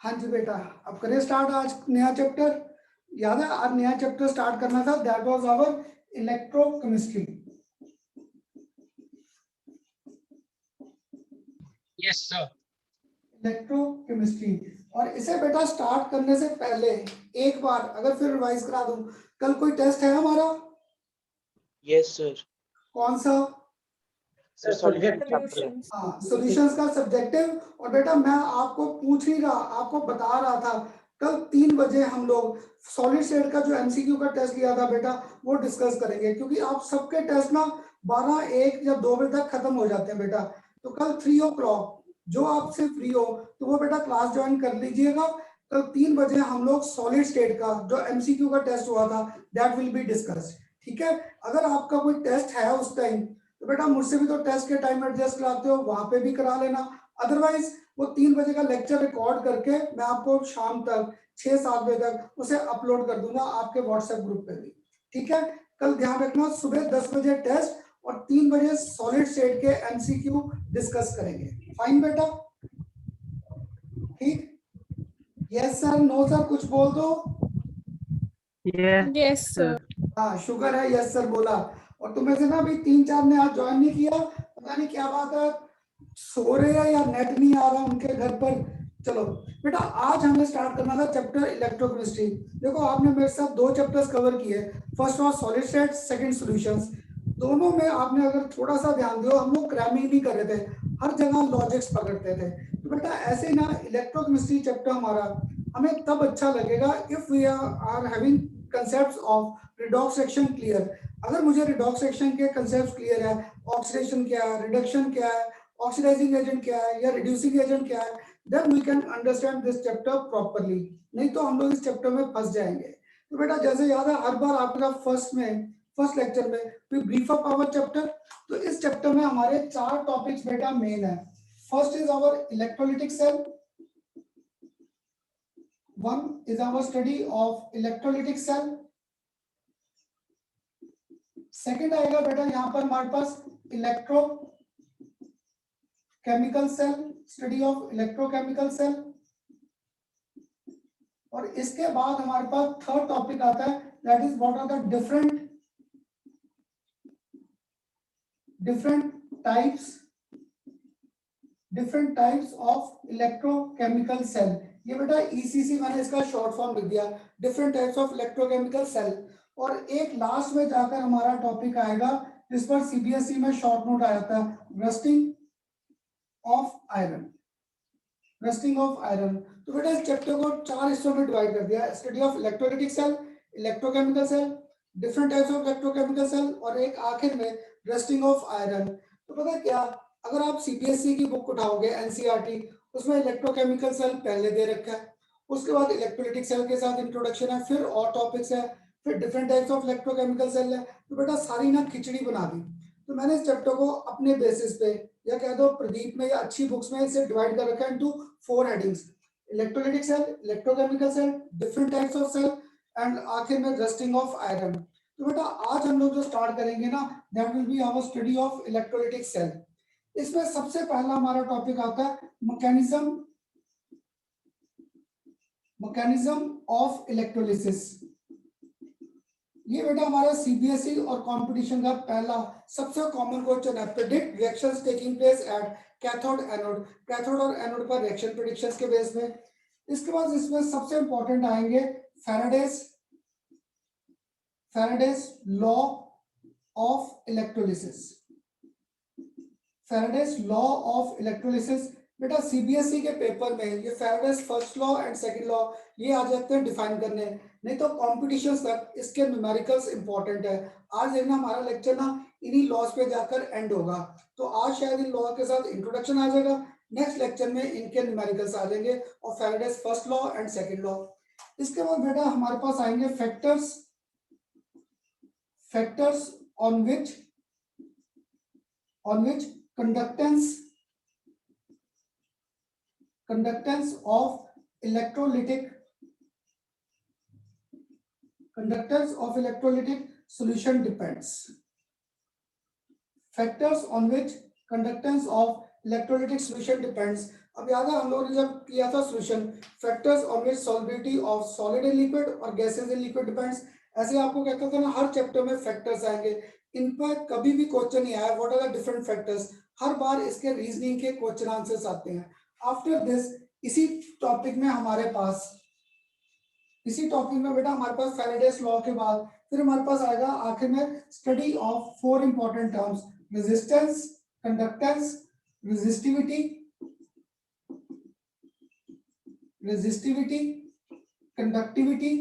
हाँ जी बेटा, अब करें स्टार्ट आज नया चैप्टर। याद है आज नया चैप्टर स्टार्ट करना था, that was our electrochemistry. Yes sir. Electrochemistry. और इसे बेटा स्टार्ट करने से पहले एक बार अगर फिर रिवाइज करा दूं, कल कोई टेस्ट है हमारा? Yes sir. कौन सा? सर सॉल्यूशन चैप्टर है। हाँ, सॉल्यूशंस का सब्जेक्टिव। और बेटा मैं आपको पूछ ही रहा, आपको बता रहा था कल 3 बजे हम लोग सॉलिड स्टेट का जो एमसीक्यू का टेस्ट लिया था बेटा वो डिस्कस करेंगे, क्योंकि आप सबके टेस्ट ना 12, 1 या 2 बजे तक खत्म हो जाते हैं बेटा। तो कल 3 o'clock जो आपसे फ्री हो तो वो बेटा क्लास ज्वाइन कर लीजिएगा। कल 3 बजे हम लोग सॉलिड स्टेट का जो एमसीक्यू का टेस्ट हुआ था दैट विल बी डिस्कस्ड। ठीक है, अगर आपका कोई टेस्ट है उस टाइम तो बेटा मुझसे भी तो टेस्ट के टाइम एडजस्ट कराते हो, वहां पे भी करा लेना। अदरवाइज वो 3 बजे का लेक्चर रिकॉर्ड करके मैं आपको शाम तक 6-7 बजे तक उसे अपलोड कर दूंगा आपके व्हाट्सएप ग्रुप पे भी। ठीक है, कल ध्यान रखना सुबह 10 बजे टेस्ट और 3 बजे सॉलिड स्टेट के एमसीक्यू डिस्कस करेंगे। फाइन बेटा? ठीक? यस सर, नो सर, कुछ बोल दो। Yes sir. हाँ शुगर है, यस सर बोला। और तुम्हें से ना अभी 3-4 ने आज ज्वाइन नहीं किया, पता नहीं क्या बात है, सो रहे हैं या नेट नहीं आ रहा उनके घर पर। चलो बेटा, आज हमें स्टार्ट करना था चैप्टर इलेक्ट्रोकेमिस्ट्री। देखो आपने मेरे साथ 2 चैप्टर्स कवर किए, first was solid state, second solutions. दोनों में आपने अगर थोड़ा सा ध्यान दिया, हम लोग क्रैमिंग नहीं कर रहे थे, हर जगह लॉजिक्स पकड़ते थे। तो बेटा ऐसे ही ना इलेक्ट्रोकेमिस्ट्री चैप्टर हमारा हमें तब अच्छा लगेगा if we are having concepts of redox reaction clear. अगर मुझे रिडॉक्स रिएक्शन के कंसेप्ट्स क्लियर है, ऑक्सीडेशन क्या है, रिडक्शन क्या है, ऑक्सीडाइजिंग एजेंट क्या है या रिड्यूसिंग एजेंट क्या है, then we can understand this chapter properly. नहीं तो हम लोग इस चैप्टर में फंस जाएंगे। तो बेटा जैसे याद है हर बार आपका फर्स्ट लेक्चर में we brief up our chapter. तो इस चैप्टर में हमारे 4 टॉपिक्स बेटा मेन है। First is our electrolytic cell, one is our study of electrolytic cell। Second आएगा बेटा यहाँ पर हमारे पास electrochemical cell, study of electrochemical cell. और इसके बाद हमारे पास थर्ड टॉपिक आता है, that is what are the different types of electrochemical cell. ये बेटा ईसीसी मैंने इसका शॉर्ट फॉर्म लिख दिया, different types of electrochemical cell. और एक लास्ट में जाकर हमारा टॉपिक आएगा जिस पर सीबीएसई में शॉर्ट नोट आया था, रस्टिंग ऑफ आयरन। तो बेटा इस चैप्टर को 4 हिस्सों में डिवाइड कर दिया, study of electrolytic cell, electrochemical cell, different types of electrochemical cell और एक आखिर में रस्टिंग ऑफ आयरन। तो पता क्या, अगर आप सीबीएसई की बुक उठाओगे एनसीईआरटी, उसमें इलेक्ट्रोकेमिकल सेल पहले दे रखा है, उसके बाद इलेक्ट्रोलिटिक सेल के साथ इंट्रोडक्शन है, फिर और टॉपिक्स है, फिर different types of electrochemical cell है। तो बेटा सारी ना खिचड़ी बना दी। तो मैंने इस चैप्टर को अपने बेसिस पे या कह दो प्रदीप में या अच्छी बुक्स में इसे डिवाइड कर रखा है into 4 headings, electrolytic cell, electrochemical cell, different types of cell and आखिर में रस्टिंग ऑफ आयरन। तो बेटा आज हम लोग जो स्टार्ट करेंगे ना, that will be our study of electrolytic cell. इसमें सबसे पहला हमारा टॉपिक आता है मैकेनिज्म ऑफ इलेक्ट्रोलिसिस। ये बेटा हमारा सीबीएसई और कंपटीशन का पहला सबसे कॉमन क्वेश्चन है, predict reactions taking place eight cathode anode. Cathode और एनोड पर रिएक्शन प्रेडिक्शंस के बेस में। इसके बाद इसमें सबसे इंपॉर्टेंट आएंगे Faraday's law of electrolysis. Faraday's law of electrolysis बेटा सीबीएसई के पेपर में ये Faraday's first law and second law ये आ जाते हैं डिफाइन करने, नहीं तो कॉम्पिटिशन तक इसके न्यूमेरिकल्स इंपॉर्टेंट है। आज देखना हमारा लेक्चर ना इन्हीं लॉज पे जाकर एंड होगा, तो आज शायद इन लॉ के साथ इंट्रोडक्शन आ जाएगा, नेक्स्ट लेक्चर में इनके न्यूमेरिकल्स आ जाएंगे और Faraday's first law and second law. इसके बाद बेटा हमारे पास आएंगे factors on which conductance of electrolytic solution depends. Factors on which conductance of electrolytic solution depends। अब याद है हम लोगों ने जब किया था solution, factors on which solubility of solid in liquid और गैसेस इन लिक्विड डिपेंड्स, ऐसे आपको कहता था ना हर चैप्टर में फैक्टर्स आएंगे, इन पर कभी भी क्वेश्चन नहीं आया what are the different factors, हर बार इसके रीजनिंग के क्वेश्चन आंसर्स आते हैं। आफ्टर दिस इसी टॉपिक में हमारे पास बेटा हमारे पास फैराडेस लॉ के बाद फिर हमारे पास आएगा आखिर में study of 4 important terms, resistance, conductance, resistivity, conductivity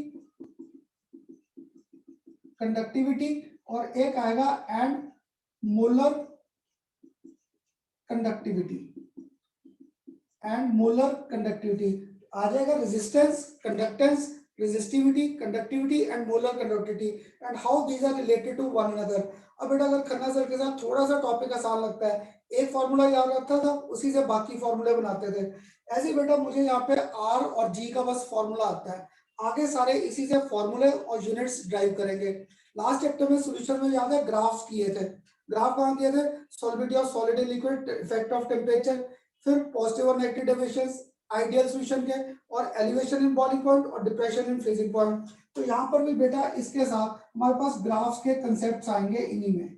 और एक आएगा एंड मोलर कंडक्टिविटी आ जाएगा resistance, conductance, resistivity, conductivity and molar conductivity and how these are related to one another। अब बेटा अगर खन्ना सर के साथ थोड़ा सा टॉपिक आसान लगता है, एक फॉर्मूला याद रखता था उसी से बाकी फॉर्मूले बनाते थे, ऐसे ही बेटा मुझे यहाँ पे आर और जी का बस फॉर्मूला आता है, आगे सारे इसी से फॉर्मूले और यूनिट्स ड्राइव करेंगे। लास्ट चैप्टर में सॉल्यूशन में याद है ग्राफ्स किए थे, ग्राफ कहाँ किए थे, solubility of solid in liquid, effect of temperature, फिर पॉजिटिव और नेगेटिव डेविएशंस आइडियल सॉल्यूशन के, और एलिवेशन इन बॉइलिंग पॉइंट और डिप्रेशन इन फ्रीजिंग पॉइंट। तो यहाँ पर भी बेटा इसके साथ हमारे पास ग्राफ्स के कंसेप्ट्स आएंगे इन्हीं में,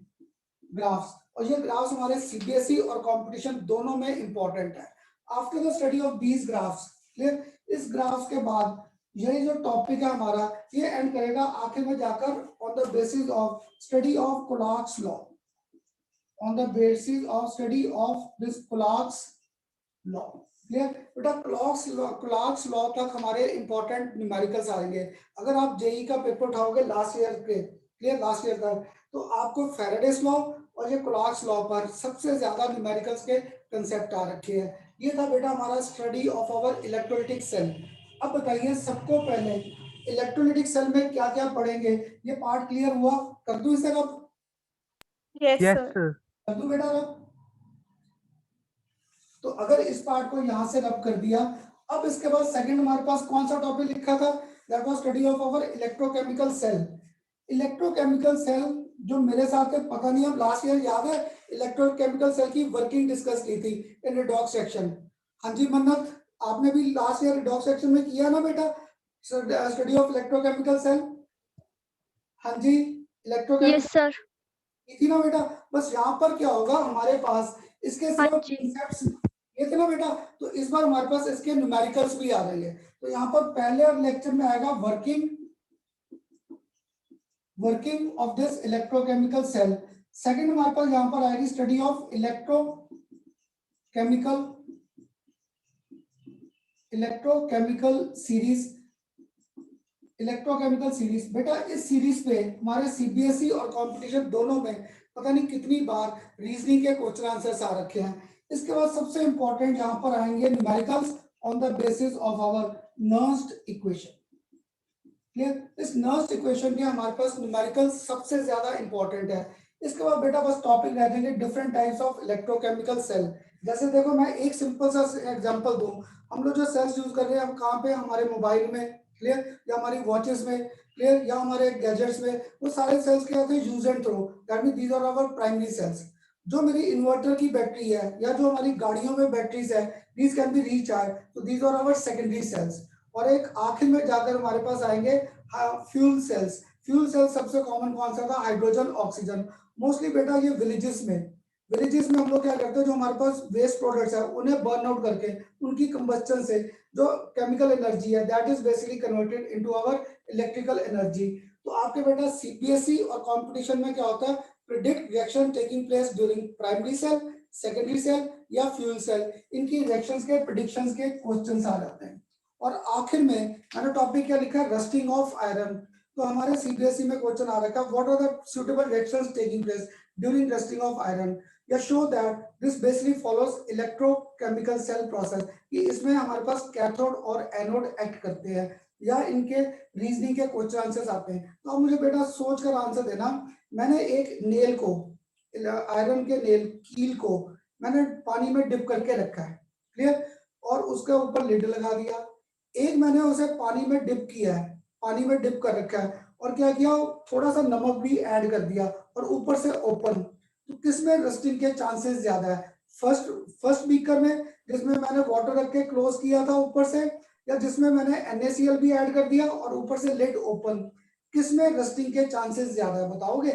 ग्राफ्स, और ये ग्राफ्स हमारे सीबीएसई और कंपटीशन दोनों में इंपॉर्टेंट है। After the study of these graphs, clear, इस ग्राफ्स के बाद ये जो टॉपिक है हमारा ये एंड करेगा आखिर में जाकर on the basis of study of कुलाक्स law, on the basis of study of this कुलाक्स law. Clear बेटा, क्लॉक्स लॉ तक हमारे इंपॉर्टेंट न्यूमेरिकल्स आएंगे। अगर आप जेई का पेपर उठाओगे लास्ट ईयर के, क्लियर लास्ट ईयर तक, तो आपको फैराडेस लॉ और ये क्लॉक्स लॉ पर सबसे ज्यादा न्यूमेरिकल्स के कंसेप्ट आ रखे हैं। ये था बेटा हमारा study of our electrolytic cell. अब बताइए सबको पहले इलेक्ट्रोलाइटिक सेल में क्या क्या पढ़ेंगे, ये पार्ट क्लियर हुआ? कर दूं इसे अब? Yes sir. कर दूं बेटा अब? तो अगर इस पार्ट को यहां से रब कर दिया, अब इसके बाद सेकंड हमारे पास कौन सा टॉपिक लिखा था, that was study of our electrochemical cell. Electrochemical cell जो मेरे साथ है, पता नहीं अब लास्ट ईयर याद है इलेक्ट्रोकेमिकल सेल की वर्किंग डिस्कस की थी इन रिडॉक्स सेक्शन। हाँ जी मन्नत, आपने भी लास्ट ईयर रिडॉक्स सेक्शन में किया ना बेटा स्टडी ऑफ इलेक्ट्रोकेमिकल सेल? हाँ जी इलेक्ट्रोकेमिकल, यस सर। थी ना बेटा? बस यहाँ पर क्या होगा हमारे पास इसके सिर्फ हाँ जी। कॉन्सेप्ट्स ये थे ना बेटा, तो इस बार हमारे पास इसके न्यूमेरिकल्स भी आ रहे हैं। तो यहाँ पर पहले लेक्चर में आएगा working of this electrochemical cell, second हमारे पास यहाँ पर आएगी स्टडी ऑफ इलेक्ट्रोकेमिकल सीरीज। बेटा इस सीरीज पे हमारे सीबीएसई और कंपटीशन दोनों में पता नहीं कितनी बार रीजनिंग के क्वेश्चन आंसर्स आ रखे हैं। इसके बाद सबसे इंपॉर्टेंट यहाँ पर आएंगे numericals on the basis of our Nernst equation. Clear, इस नर्स्ड इक्वेशन के हमारे पास न्यूमेरिकल्स सबसे ज्यादा इंपॉर्टेंट है। इसके बाद बेटा बस टॉपिक रह जाएंगे different types of electrochemical cell. जैसे देखो मैं एक सिंपल सा एग्जांपल दूं, हम लोग जो सेल्स यूज कर रहे हैं हम कहाँ पे, हमारे मोबाइल में, क्लियर, या हमारी वॉचेस में, क्लियर, या हमारे गैजेट्स में, वो सारे सेल्स क्या होते हैं use and throw, that means these are our primary cells. जो मेरी इन्वर्टर की बैटरी है या जो हमारी गाड़ियों में बैटरीज है, दीज कैन बी रिचार्ज, तो these are our secondary cells. और एक आखिर में जाकर हमारे पास आएंगे फ्यूल सेल्स। फ्यूल सेल सबसे कॉमन कौन सा था, हाइड्रोजन ऑक्सीजन। मोस्टली बेटा ये विलेजेस में हम लोग क्या करते हैं, जो हमारे पास वेस्ट प्रोडक्ट्स है उन्हें बर्न आउट करके उनकी कंबस्टन से जो केमिकल एनर्जी है that is basically converted into our electrical energy. तो आपके बेटा सीबीएसई और कंपटीशन में क्या होता है, predict reaction taking place during primary cell, secondary cell या फ्यूल सेल, इनकी रिएक्शंस के प्रेडिक्शंस के क्वेश्चंस आ जाते हैं। और आखिर में मैंने टॉपिक क्या लिखा है, रस्टिंग ऑफ आयरन। तो हमारे सीबीएसई में क्वेश्चन आ रखा है what are the suitable reactions taking place during rusting of iron, या show that this basically follows electrochemical cell process, कि इसमें हमारे पास कैथोड और एनोड एक्ट करते हैं, या इनके रीजनिंग के क्वेश्चन आंसर्स आते हैं। तो आप मुझे बेटा सोच कर आंसर देना, मैंने एक नेल को, आयरन के नेल कील को मैंने पानी में डिप करके रखा है, क्लियर, और उसके ऊपर लिड लगा दिया। एक मैंने उसे पानी में डिप किया है, पानी में डिप कर रखा है, और क्या किया, थोड़ा सा नमक भी ऐड कर दिया और ऊपर से ओपन। तो किसमें रस्टिंग के चांसेस ज्यादा है, फर्स्ट बीकर में जिसमें मैंने वाटर रख के क्लोज किया था ऊपर से, या जिसमें मैंने NaCl भी ऐड कर दिया और ऊपर से लिड ओपन, किसमें रस्टिंग के चांसेस ज्यादा है बताओगे?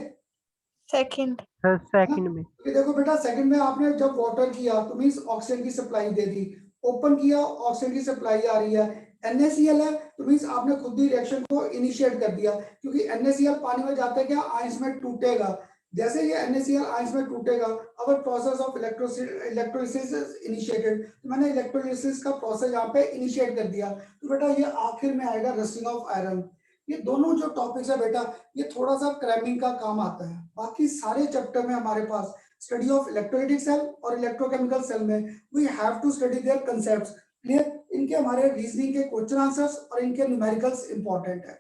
सेकंड। सर सेकंड में। क्योंकि देखो बेटा सेकंड में आपने जब वाटर किया तो मींस ऑक्सीजन की सप्लाई दे दी, ओपन किया ऑक्सीजन की सप्लाई आ रही है, NaCl है तो मींस आपने खुद ही रिएक्शन को इनिशिएट कर दिया, क्योंकि NaCl पानी में जाता है क्या, आयंस में टूटेगा, जैसे ये NaCl आयंस में टूटेगा our process of electrolysis is initiated, तो मैंने इलेक्ट्रोलिसिस का प्रोसेस यहाँ पे इनिशिएट कर दिया, तो बेटा ये आखिर में आएगा रस्टिंग ऑफ आयरन। ये दोनों जो टॉपिक्स है बेटा ये थोड़ा सा क्रैमिंग का काम आता है, बाकी सारे चैप्टर में हमारे पास स्टडी ऑफ इलेक्ट्रोलाइटिक सेल और इलेक्ट्रोकेमिकल सेल में we have to study their concepts, clear, इनके हमारे रीजनिंग के क्वेश्चन आंसर्स और इनके न्यूमेरिकल्स इंपॉर्टेंट है।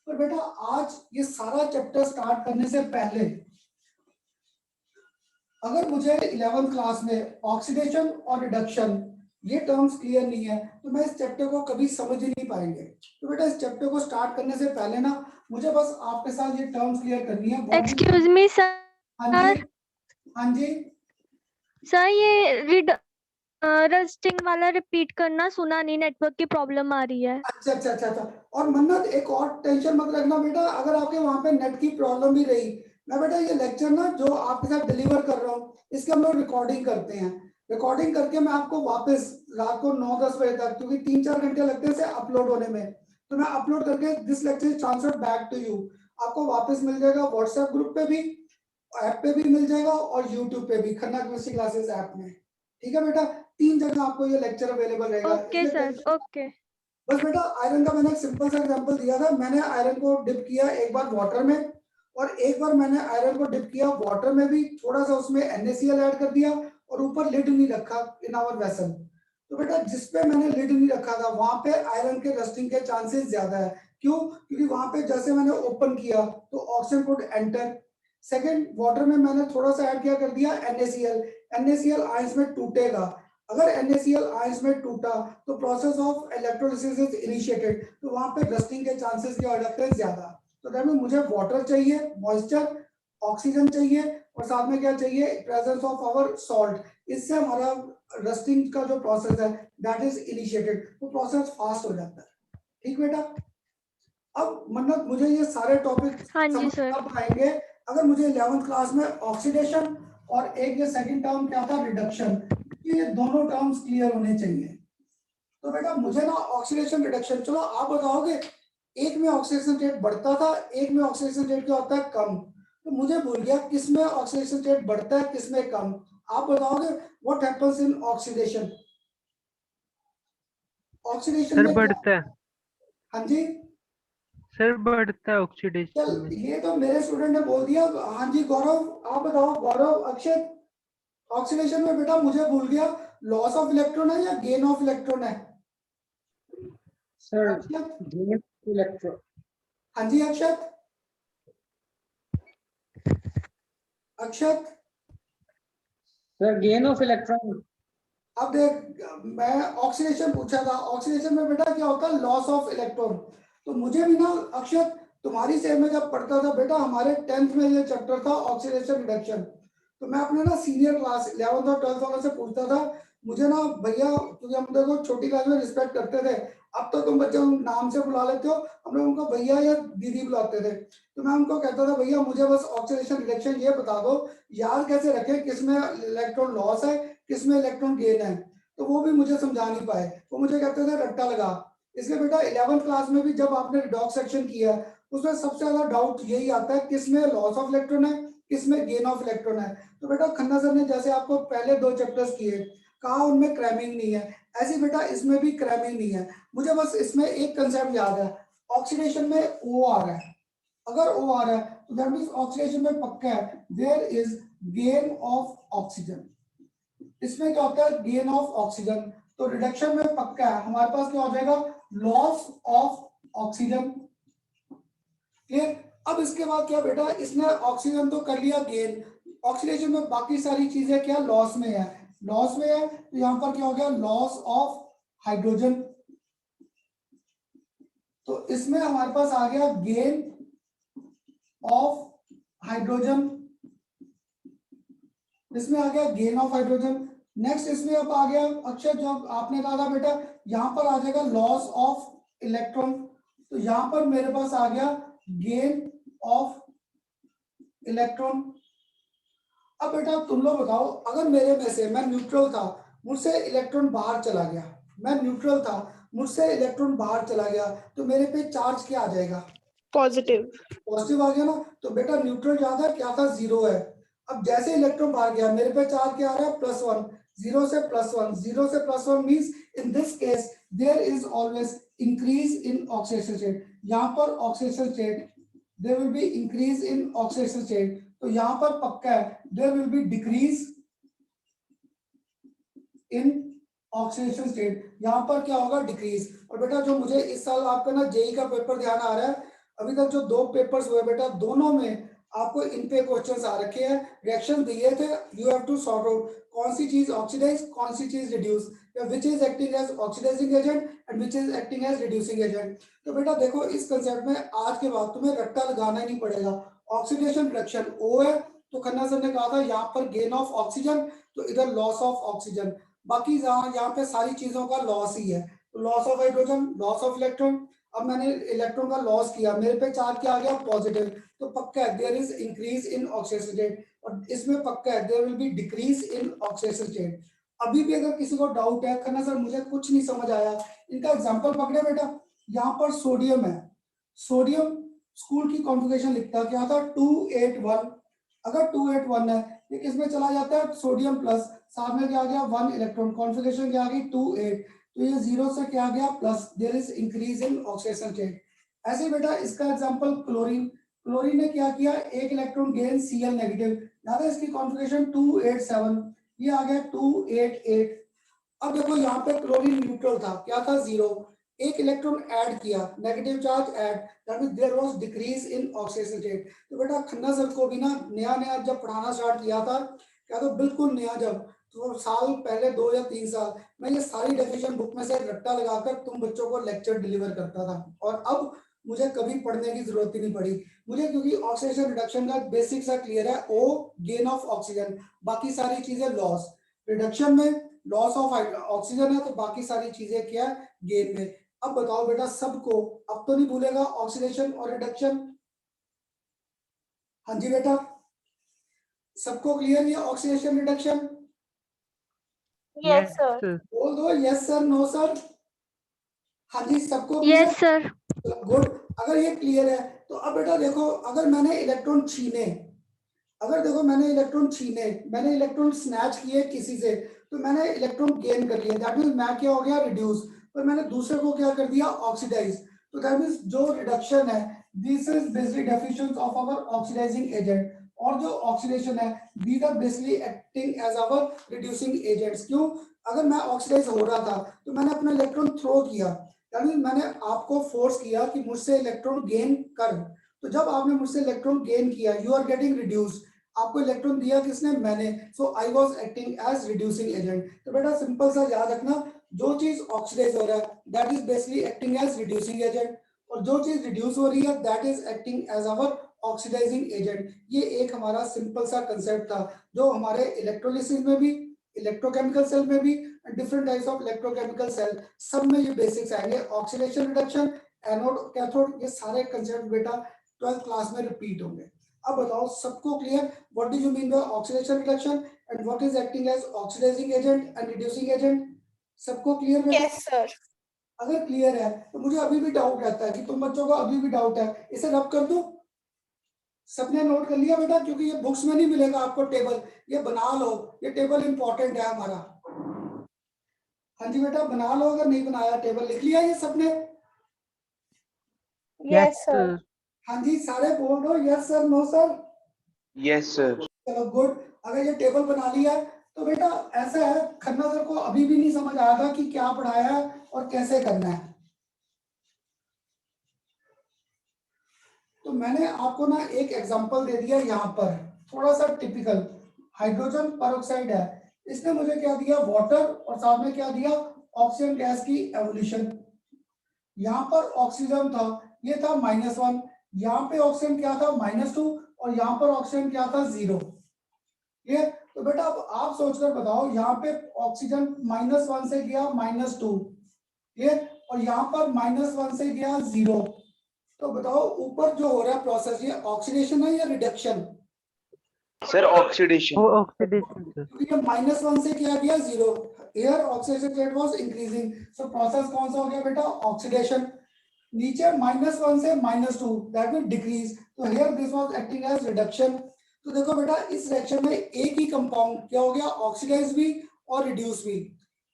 पर बेटा आज ये सारा चैप्टर स्टार्ट करने से पहले अगर मुझे 11th क्लास में ऑक्सीडेशन और रिडक्शन ये टर्म्स क्लियर नहीं है तो मैं इस चैप्टर को कभी समझ ही नहीं पाएंगे। तो बेटा इस चैप्टर को स्टार्ट करने से पहले ना मुझे बस आपके साथ ये टर्म्स क्लियर करनी है। Excuse me sir. हाँ जी, हाँ जी सर ये रस्टिंग वाला रिपीट करना, सुना नहीं, नेटवर्क की प्रॉब्लम आ रही है। अच्छा अच्छा अच्छा अच्छा। और मन्नत एक और टेंशन मत रखना बेटा, अगर आपके वहां पे नेट की प्रॉब्लम भी रही, मैं बेटा ये लेक्चर ना जो आपके साथ डिलीवर कर रहा हूँ इसके हम लोग रिकॉर्डिंग करते हैं, रिकॉर्डिंग करके मैं आपको वापस रात को 9-10 बजे तक, क्योंकि 3-4 घंटे लगते हैं इसे अपलोड होने में, तो मैं अपलोड करके this lecture is transferred back to you, आपको वापस मिल जाएगा व्हाट्सएप ग्रुप पे भी, ऐप पे भी मिल जाएगा और यूट्यूब पे भी, खन्ना केमिस्ट्री क्लासेस ऐप में। ठीक है बेटा, 3 जगह आपको ये लेक्चर अवेलेबल रहेगा। Okay sir, okay. बस बेटा आयरन का मैंने एक सिंपल सा एग्जांपल दिया था, मैंने आयरन को डिप किया एक बार वाटर में और एक बार मैंने आयरन को डिप किया वाटर में भी, थोड़ा सा उसमें NaCl ऐड कर दिया और ऊपर लिड नहीं रखा इन आवर वेसल। तो बेटा जिस पे मैंने लिड नहीं रखा था वहां पे आयरन के रस्टिंग के चांसेस ज्यादा है, क्यों, क्योंकि वहां पे जैसे मैंने ओपन किया तो oxygen could enter. Second, water में मैंने थोड़ा सा ऐड किया कर दिया NaCl आयंस में टूटेगा, अगर NaCl आयंस में टूटा तो process of electrolysis is initiated, तो वहां पे रस्टिंग के चांसेस क्या हो जाते हैं ज्यादा। तो दैट मींस मुझे वाटर चाहिए, मॉइस्चर, ऑक्सीजन चाहिए और साथ में क्या चाहिए, प्रेजेंस ऑफ आवर सॉल्ट, इससे हमारा रस्टिंग का जो प्रोसेस है दैट इज इनिशिएटेड, तो प्रोसेस फास्ट हो जाता है। ठीक बेटा, अब मन्नत मुझे ये सारे टॉपिक हाँ जी समझ सर। कब आएंगे, अगर मुझे 11th क्लास में ऑक्सीडेशन और एक ये सेकंड टर्म क्या था रिडक्शन, ये दोनों टर्म्स क्लियर होने चाहिए। तो बेटा मुझे ना ऑक्सीडेशन रिडक्शन, चलो आप बताओगे, एक में ऑक्सीडेशन रेट बढ़ता था, एक में ऑक्सीडेशन रेट क्या होता है कम, तो मुझे भूल गया किस में ऑक्सीडेशन रेट बढ़ता है किस में कम, आप बताओगे what happens in oxidation? Oxidation sir में बढ़ता है, हाँ जी सर बढ़ता है ऑक्सीडेशन चल, में। ये तो मेरे स्टूडेंट ने बोल दिया। हाँ जी गौरव आप बताओ, गौरव अक्षय, ऑक्सीडेशन में बेटा मुझे भूल गया लॉस ऑफ इलेक्ट्रॉन है या गेन ऑफ इलेक्ट्रॉन है? सर अक्षत, गेन इलेक्ट्रॉन। हाँ जी अक्षत, अक्षत सर गेन ऑफ इलेक्ट्रॉन। अब देख, मैं ऑक्सीडेशन पूछा था, ऑक्सीडेशन में बेटा क्या होता है लॉस ऑफ इलेक्ट्रॉन, तो मुझे भी ना अक्षत तुम्हारी सेम में जब पढ़ता था बेटा, हमारे 10th में ये चैप्टर था ऑक्सीडेशन रिडक्शन, तो मैं अपने ना सीनियर क्लास 11th और 12th वालों से पूछता था, मुझे ना भैया, क्योंकि हम देखो छोटी क्लास में रिस्पेक्ट करते थे, अब तो तुम बच्चे नाम से बुला लेते हो, हम लोग उनको भैया या दीदी बुलाते थे, तो मैं उनको कहता था भैया मुझे बस ऑक्सीडेशन रिडक्शन ये बता दो, याद कैसे रखें किसमें इलेक्ट्रॉन लॉस है किसमें इलेक्ट्रॉन गेन है, तो वो भी मुझे समझा नहीं पाए, वो मुझे कहते थे रट्टा लगा। इसलिए बेटा 11th क्लास में भी जब आपने रिडॉक्स सेक्शन किया उसमें सबसे ज्यादा डाउट यही आता है किसमें लॉस ऑफ इलेक्ट्रॉन है किसमें गेन ऑफ इलेक्ट्रॉन है। तो बेटा खन्ना सर ने जैसे आपको पहले 2 चैप्टर्स किए, कहा उनमें क्रैमिंग नहीं है, ऐसे बेटा इसमें भी क्रैमिंग नहीं है। मुझे बस इसमें एक कंसेप्ट याद है, ऑक्सीडेशन में ओ आ रहा है, अगर ओ आ रहा है तो दैट मींस ऑक्सीडेशन में पक्का है there is gain of oxygen, इसमें क्या होता है गेन ऑफ ऑक्सीजन, तो रिडक्शन में पक्का है हमारे पास क्या हो जाएगा लॉस ऑफ ऑक्सीजन। क्लियर, अब इसके बाद क्या बेटा, इसने ऑक्सीजन तो कर लिया गेन, ऑक्सीडेशन में बाकी सारी चीजें क्या लॉस में है, लॉस में है, तो यहां पर क्या हो गया लॉस ऑफ हाइड्रोजन, तो इसमें हमारे पास आ गया गेन ऑफ हाइड्रोजन, इसमें आ गया गेन ऑफ हाइड्रोजन। नेक्स्ट इसमें अब आ गया अक्षय, जो आपने कहा था बेटा यहाँ पर आ जाएगा लॉस ऑफ इलेक्ट्रॉन, तो यहाँ पर मेरे पास आ गया गेन ऑफ इलेक्ट्रॉन। अब बेटा तुम लोग बताओ, अगर मेरे में से मैं न्यूट्रल था, मुझसे इलेक्ट्रॉन बाहर चला गया, मैं न्यूट्रल था, मुझसे इलेक्ट्रॉन बाहर चला गया, तो मेरे पे चार्ज क्या आ जाएगा? पॉजिटिव। पॉजिटिव आ गया ना। तो बेटा न्यूट्रल ज्यादा क्या था? 0 है। अब जैसे इलेक्ट्रॉन बाहर गया, मेरे पे चार्ज क्या आ रहा है? +1। 0 से +1, 0 से +1 means in this case there is always increase in oxidation state. यहाँ पर oxidation state there will be increase in oxidation state, तो यहाँ पर पक्का है there will be decrease in oxidation state. यहाँ पर क्या होगा? डिक्रीज। और बेटा जो मुझे इस साल आपका ना जेई का पेपर ध्यान आ रहा है, अभी तक जो 2 पेपर्स हुए बेटा, दोनों में आपको इन पे क्वेश्चंस आ रखे हैं, रिएक्शन दिए थे, you have to sort out कौन सी चीज ऑक्सीडाइज, कौन सी चीज रिड्यूस, या which is acting as oxidising agent and which is acting as reducing agent. तो बेटा देखो इस कंसेप्ट में आज के बाद तुम्हें रट्टा लगाना ही नहीं पड़ेगा। ऑक्सीडेशन रिडक्शन ओ है, तो खन्ना सर ने कहा था यहाँ पर गेन ऑफ ऑक्सीजन, तो इधर लॉस ऑफ ऑक्सीजन। बाकी यहाँ पे सारी चीजों का लॉस ही है, तो loss of hydrogen, loss of electron. अब मैंने इलेक्ट्रॉन का लॉस किया, मेरे पे चार्ज क्या आ गया? पॉजिटिव, तो पक्का है there is increase in oxidation state, और इसमें पक्का है there will be decrease in oxidation state. अभी भी अगर किसी को डाउट है, खन्ना सर मुझे कुछ नहीं समझ आया, इनका एग्जांपल पकड़े बेटा। यहाँ पर सोडियम है, सोडियम स्कूल की कॉन्फ़िगरेशन लिखता क्या था? 281। अगर 281 है, ये किस में चला जाता है? सोडियम प्लस, साथ में क्या आ गया? 1 इलेक्ट्रॉन, कॉन्फ़िगरेशन क्या आ गई? 28, तो ये 0 से क्या आ गया? Plus, there is increase in oxidation state. ऐसे बेटा इसका एग्जांपल क्लोरीन, क्लोरीन ने क्या किया? 1 इलेक्ट्रॉन गेन Cl नेगेटिव, याद है इसकी कॉन्फ़िगरेशन 287, ये आ गया 288। अब देखो यहाँ पे क्लोरीन न्यूट्रल था, क्या था? 0, 1 इलेक्ट्रॉन ऐड किया, negative charge add, that means there was decrease in oxidation state. तो बेटा खन्ना सर को भी ना नया नया जब पढ़ाना स्टार्ट किया था, क्या तो बिल्कुल नया, जब तो साल पहले 2 या 3 साल, मैं ये सारी डेफिनेशन बुक में से रट्टा लगाकर तुम बच्चों को लेक्चर डिलीवर करता था, और अब मुझे कभी पढ़ने की जरूरत ही नहीं पड़ी मुझे, क्योंकि ऑक्सीडेशन रिडक्शन का बेसिक सा क्लियर है। ओ गेन ऑफ ऑक्सीजन, बाकी सारी चीजें लॉस। रिडक्शन में लॉस ऑफ ऑक्सीजन है, तो बाकी सारी चीजें क्या है? गेन में। अब बताओ बेटा सबको, अब तो नहीं भूलेगा ऑक्सीडेशन और रिडक्शन? हाँ जी बेटा, सबको क्लियर ये ऑक्सीडेशन रिडक्शन? Yes sir. बोल दो यस सर, नो सर। हाँ जी, सबको क्लियर? Yes sir. गुड। अगर ये क्लियर है तो अब बेटा देखो, अगर मैंने इलेक्ट्रॉन छीने, अगर देखो मैंने इलेक्ट्रॉन छीने, मैंने इलेक्ट्रॉन स्नैच किए किसी से, तो मैंने इलेक्ट्रॉन गेन कर लिया, दैट मींस मैं क्या हो गया? रिड्यूस। पर मैंने दूसरे को क्या कर दिया? ऑक्सीडाइज। तो दैट मींस जो रिडक्शन है, this is basically definition of our oxidising agent, और जो ऑक्सीडेशन है, these are basically acting as our reducing agents. क्यों? अगर मैं ऑक्सीडाइज हो रहा था, तो मैंने अपना इलेक्ट्रॉन थ्रो किया, यानी मैंने आपको फोर्स किया कि मुझसे इलेक्ट्रॉन गेन कर। तो जब आपने मुझसे इलेक्ट्रॉन गेन किया, यू आर गेटिंग रिड्यूस। आपको इलेक्ट्रॉन दिया किसने? मैंने। So I was acting as reducing agent. तो बेटा सिंपल सा याद रखना, जो चीज ऑक्सीडाइज हो रहा है that is basically acting as reducing agent, और जो चीज रिड्यूस हो रही है that is acting as our oxidising agent. ये एक हमारा सिंपल सा कंसेप्ट था, जो हमारे इलेक्ट्रोलिसिस में भी, इलेक्ट्रोकेमिकल सेल में भी, different types of electrochemical cell, सब में ये बेसिक्स आएंगे। ऑक्सीडेशन रिडक्शन, एनोड कैथोड, ये सारे कंसेप्ट बेटा 12th क्लास में रिपीट होंगे। अब बताओ सबको clear, what do you mean by oxidation reduction and what is acting as oxidising agent and reducing agent? सबको क्लियर बेटा? Yes sir. अगर क्लियर है तो मुझे अभी भी डाउट रहता है कि तुम बच्चों को अभी भी डाउट है, इसे रब कर दूं? सबने नोट कर लिया बेटा? क्योंकि ये बुक्स में नहीं मिलेगा आपको टेबल, ये बना लो, ये टेबल इंपॉर्टेंट है हमारा। हाँ जी बेटा बना लो, अगर नहीं बनाया टेबल लिख लिया ये सबने? Yes sir. हाँ जी सारे बोल दो yes sir, no sir. Yes sir. चलो गुड। अगर ये टेबल बना लिया है तो बेटा ऐसा है, खन्ना सर को अभी भी नहीं समझ आया था कि क्या पढ़ाया है और कैसे करना है, तो मैंने आपको ना एक एग्जांपल दे दिया यहाँ पर, थोड़ा सा टिपिकल। हाइड्रोजन परऑक्साइड है, इसने मुझे क्या दिया? वाटर, और साथ में क्या दिया? ऑक्सीजन गैस की एवोल्यूशन। यहाँ पर ऑक्सीजन था, ये था -1, यहाँ पे ऑक्सीजन क्या था? -2, और यहाँ पर ऑक्सीजन क्या था? 0। क्लियर? तो बेटा अब आप सोचकर बताओ, यहाँ पे ऑक्सीजन -1 से गया -2, क्लियर, और यहाँ पर -1 से गया 0। तो बताओ ऊपर जो हो रहा है प्रोसेस, ये ऑक्सीडेशन है या रिडक्शन? Sir, oxidation. वो oxidation sir. क्योंकि ये -1 से क्या गया 0, air oxidation rate was increasing, so process कौन सा हो गया बेटा? ऑक्सीडेशन। नीचे -1 से -2, दैट मीन डिक्रीज, तो here this was acting as reduction. तो देखो बेटा इस रिएक्शन में एक ही कंपाउंड क्या हो गया? ऑक्सीडाइज भी और रिड्यूस भी।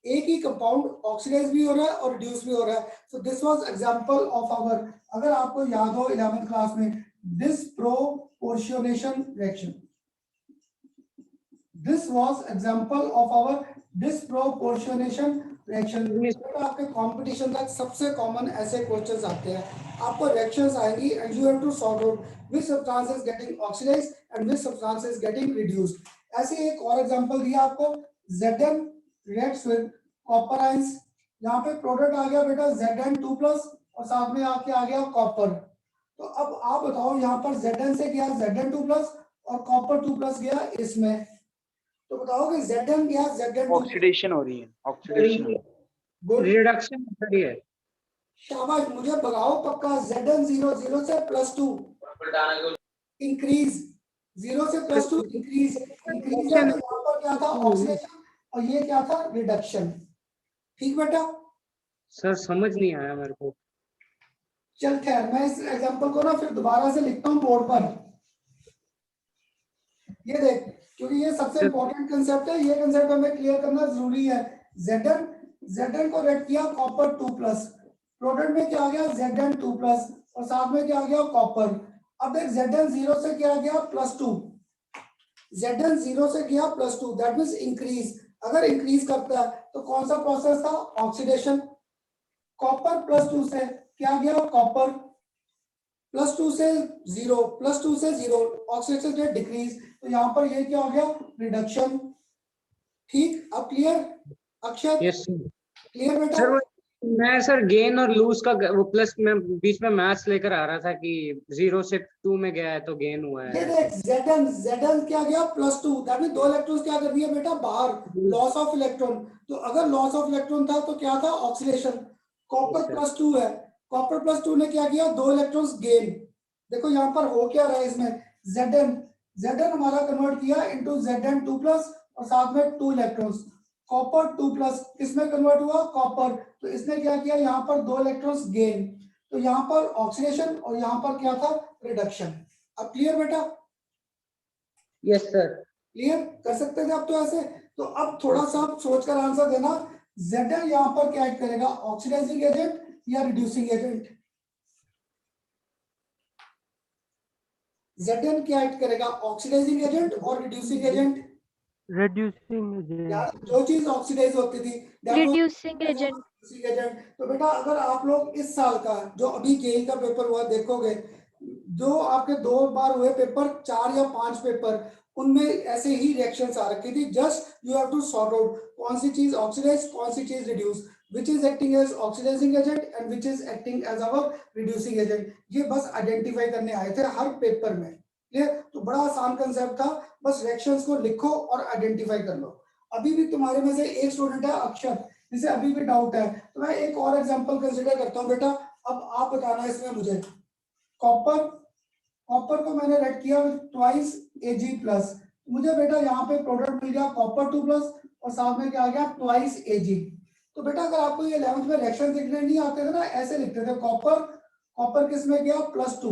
एक ही कंपाउंड ऑक्सीडाइज भी हो रहा है और रिड्यूस भी हो रहा है। So this was example of our, अगर आपको याद हो 11th क्लास में, disproportionation reaction. This was example of our disproportionation reaction। आपके कंपटीशन तक सबसे कॉमन ऐसे क्वेश्चंस आते हैं, आपको रिएक्शंस आएंगी and you have to sort out which substance is getting oxidized and which substance is getting reduced। ऐसे एक और एग्जांपल दिया आपको, Zn reacts with copper ions। यहाँ पे प्रोडक्ट आ गया बेटा Zn2+ और साथ में आके आ गया कॉपर। तो अब आप बताओ यहाँ पर Zn से गया Zn2+ और कॉपर 2+ गया इसमें, तो बताओगे Zn या Zn2? Oxidation हो रही है, oxidation। गुड, रिडक्शन हो रही है। शाबाश, मुझे बताओ पक्का। Zn 0 से +2 इंक्रीज, 0 से +2 इंक्रीज, इंक्रीज है तो यहाँ पर क्या था? ऑक्सीडेशन, और ये क्या था? रिडक्शन। ठीक बेटा? सर समझ नहीं आया मेरे को। चल खैर, मैं इस एग्जांपल को ना फिर दोबारा से लिखता हूँ बोर्ड पर। ये देख, क्योंकि ये सबसे इंपॉर्टेंट कंसेप्ट है, ये कंसेप्ट हमें क्लियर करना जरूरी है। Zn को रेड किया कॉपर 2+, प्रोडक्ट में क्या आ गया? Zn2+ और साथ में क्या आ गया? कॉपर। अब देख Zn 0 से क्या गया? +2। Zn 0 से गया +2, दैट मींस इंक्रीज। अगर इंक्रीज करता है तो कौन सा प्रोसेस था? ऑक्सीडेशन। कॉपर +2 से क्या गया? कॉपर +2 से 0, +2 से 0, ऑक्सीडेशन रेट डिक्रीज, तो यहाँ पर ये क्या हो गया? रिडक्शन। ठीक, अब क्लियर अक्षर? Yes sir. क्लियर बेटा? सर मैं सर गेन और लूज का वो प्लस में बीच में मैथ्स लेकर आ रहा था कि 0 से 2 में गया है तो गेन हुआ ये है। देख Zn क्या गया? +2, दैट मीन 2 इलेक्ट्रॉन्स क्या कर दिया बेटा? बाहर, लॉस ऑफ इलेक्ट्रॉन। तो अगर लॉस ऑफ इलेक्ट्रॉन था तो क्या था? ऑक्सीडेशन। कॉपर +2 है, कॉपर +2 ने क्या किया? 2 इलेक्ट्रॉन्स गेन। देखो यहाँ पर हो क्या रहा है इसमें? Zn हमारा कन्वर्ट किया इनटू Zn2+ और साथ में 2 इलेक्ट्रॉन्स। कॉपर 2+ किसमें कन्वर्ट हुआ? कॉपर। तो इसने क्या किया? यहाँ पर 2 इलेक्ट्रॉन्स गेन, तो यहाँ पर ऑक्सीडेशन और यहाँ पर क्या था? रिडक्शन। अब क्लियर बेटा? Yes sir. क्लियर कर सकते थे अब तो ऐसे। तो अब थोड़ा सा आप सोचकर आंसर देना, Zn यहाँ पर क्या एक्ट करेगा? ऑक्सीडाइजिंग एजेंट या रिड्यूसिंग एजेंट? Zn क्या एक्ट करेगा? ऑक्सीडाइजिंग एजेंट और रिड्यूसिंग एजेंट? Reducing यार agent. जो चीज ऑक्सीडाइज होती थी Reducing agent. reducing agent। तो बेटा अगर आप लोग इस साल का जो अभी जेई का पेपर हुआ देखोगे, जो आपके 2 बार हुए पेपर, 4 या 5 पेपर, उनमें ऐसे ही रिएक्शंस आ रखी थी। Just you have to sort out कौन सी चीज ऑक्सीडाइज, कौन सी चीज reduce, which is acting as oxidizing agent and which is acting as our reducing agent। ये बस आइडेंटिफाई करने आए थे हर पेपर में। क्लियर? तो बड़ा आसान कंसेप्ट था, बस रिएक्शंस को लिखो और आइडेंटिफाई कर लो। अभी भी तुम्हारे में से एक स्टूडेंट है अक्षर, जिसे अभी भी डाउट है, तो मैं एक और एग्जांपल कंसीडर करता हूं बेटा। अब आप बताना इसमें मुझे, कॉपर को मैंने रेड किया ट्वाइस Ag+, मुझे बेटा यहाँ पे प्रोडक्ट मिल गया कॉपर 2+ और साथ में क्या आ गया? Twice Ag। तो बेटा अगर आपको ये 11th में रिएक्शन लिखने नहीं आते थे ना, ऐसे लिखते थे, कॉपर किस में गया? +2।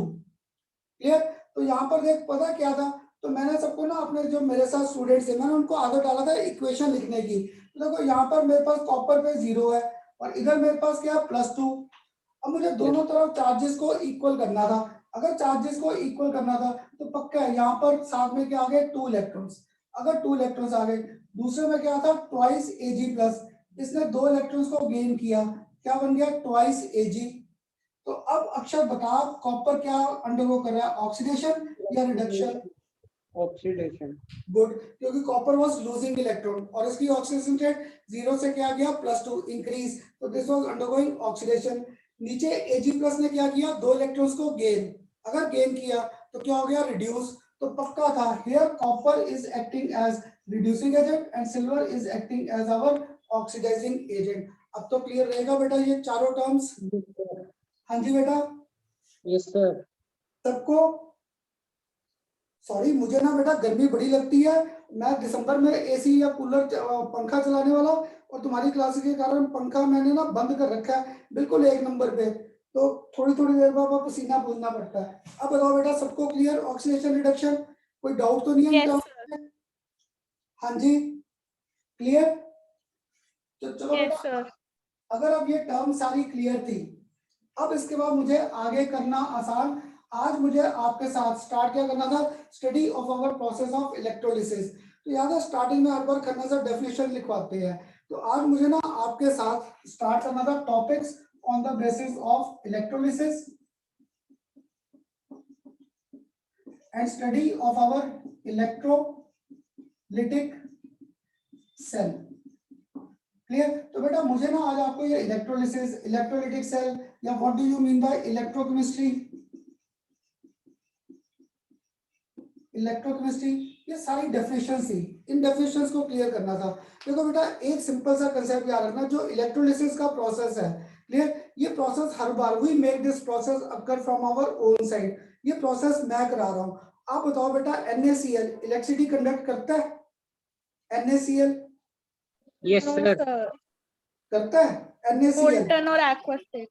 क्लियर? तो यहाँ पर देख पता क्या था, तो मैंने सबको ना अपने जो मेरे साथ स्टूडेंट्स थे, मैंने उनको आदत डाला था इक्वेशन लिखने की। तो देखो यहाँ पर मेरे पास कॉपर पे 0 है और इधर मेरे पास क्या? +2। अब मुझे दोनों तरफ चार्जेस को इक्वल करना था। अगर चार्जेस को इक्वल करना था तो पक्का है यहाँ पर साथ में क्या आ गए? 2 इलेक्ट्रॉन्स। अगर 2 इलेक्ट्रॉन्स आ गए, दूसरे में क्या था? ट्वाइस Ag+, इसने 2 इलेक्ट्रॉन्स को गेन किया, क्या बन गया? Twice Ag। तो अब अक्षर बता, कॉपर क्या अंडरगो कर रहा है? ऑक्सीडेशन या रिडक्शन? ऑक्सीडेशन। गुड, क्योंकि कॉपर वाज लूजिंग इलेक्ट्रॉन और इसकी ऑक्सीडेशन रेट 0 से क्या गया? +2 इंक्रीज, तो दिस वाज अंडरगोइंग ऑक्सीडेशन। नीचे Ag+ ने क्या किया? 2 इलेक्ट्रॉन्स को गेन, अगर गेन किया तो क्या हो गया? रिड्यूस, तो पक्का था here copper is acting as reducing agent and silver is acting as our oxidizing agent. अब तो क्लियर रहेगा बेटा ये चारों टर्म्स? हाँ जी बेटा, यस सर। सबको? सॉरी, मुझे ना बेटा गर्मी बड़ी लगती है, मैं दिसंबर में एसी या कूलर पंखा चलाने वाला, और तुम्हारी क्लास के कारण पंखा मैंने ना बंद कर रखा है बिल्कुल 1 नंबर पे, तो थोड़ी थोड़ी देर बाद पसीना पूछना पड़ता है। अब बताओ बेटा सबको क्लियर ऑक्सीडेशन रिडक्शन? कोई डाउट तो नहीं है? Yes, हाँ जी क्लियर? तो चलो Yes, बेटा, sir. अगर अब ये टर्म सारी क्लियर थी, अब इसके बाद मुझे आगे करना आसान। आज मुझे आपके साथ स्टार्ट क्या करना था? Study of our process of electrolysis. तो याद है स्टार्टिंग में हर बार खन्ना सर डेफिनेशन लिखवाते हैं, तो आज मुझे ना आपके साथ स्टार्ट करना था topics on the basis of electrolysis and study of our electrolytic cell. Clear? तो बेटा मुझे ना आज आपको ये इलेक्ट्रोलिसिस, इलेक्ट्रोलिटिक सेल, या what do you mean by electrochemistry, electrochemistry, ये सारी डेफिनेशंस थी, इन डेफिनेशंस को क्लियर करना था। देखो बेटा एक सिंपल सा कंसेप्ट याद रखना, जो इलेक्ट्रोलिसिस का प्रोसेस है, क्लियर, ये प्रोसेस हर बार we make this process occur from our own side, ये प्रोसेस मैं करा रहा हूँ। आप बताओ बेटा NaCl इलेक्ट्रिसिटी कंडक्ट करता है? NaCl yes No, sir. sir. करता है? NaCl। Molten or aqua state.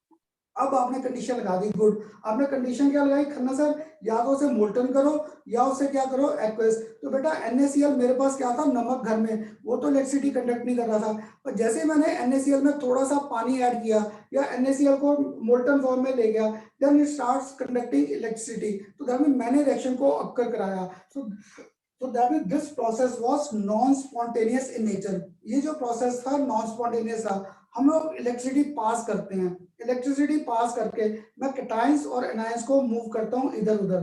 अब आपने कंडीशन लगा दी, गुड। आपने कंडीशन क्या लगाई खन्ना सर? या तो उसे मोल्टन करो या उसे क्या करो, एक्वस। तो बेटा NaCl मेरे पास क्या था? नमक घर में, वो तो इलेक्ट्रिसिटी कंडक्ट नहीं कर रहा था, पर जैसे ही मैंने NaCl में थोड़ा सा पानी ऐड किया या NaCl को मोल्टन फॉर्म में ले गया, then it starts conducting electricity. तो दैट मीन मैंने रिएक्शन को अक्कर कराया। So that means this process was non-spontaneous in nature. ये जो प्रोसेस था नॉन स्पॉन्टेनियस था। हम लोग इलेक्ट्रिसिटी पास करते हैं, इलेक्ट्रिसिटी पास करके मैं कैटायंस और एनायंस को मूव करता हूँ इधर उधर।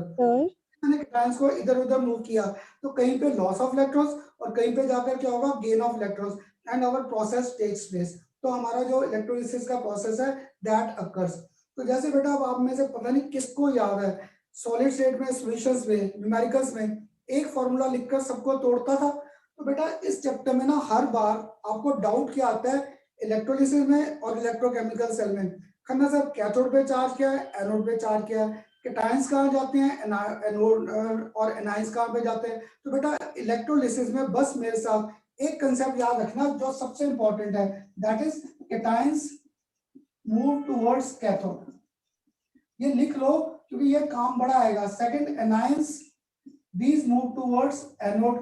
मैंने कैटायंस को इधर उधर मूव किया तो कहीं पे लॉस ऑफ इलेक्ट्रॉन्स और कहीं पे जाकर क्या होगा, gain of electrons, and our process takes place. तो हमारा जो इलेक्ट्रोलिसिस का प्रोसेस है दैट अकर्स। तो जैसे बेटा अब आप में से पता नहीं किसको याद है, सॉलिड स्टेट में, सॉल्यूशंस में, न्यूमेरिकल्स में एक फॉर्मूला लिखकर सबको तोड़ता था। तो बेटा इस चैप्टर में ना हर बार आपको डाउट क्या आता है इलेक्ट्रोलिसिस में और इलेक्ट्रोकेमिकल सेल में, खन्ना सर कैथोड पे चार्ज क्या है, एनोड पे चार्ज क्या है, कैटायंस कहाँ जाते हैं, एनोड और एनायंस कहाँ पे जाते हैं। तो बेटा इलेक्ट्रोलिसिस में बस मेरे साथ एक कंसेप्ट याद रखना जो सबसे इंपॉर्टेंट है, that is cations move towards cathode. ये लिख लो क्योंकि ये काम बड़ा आएगा। Second, anions these move towards anode।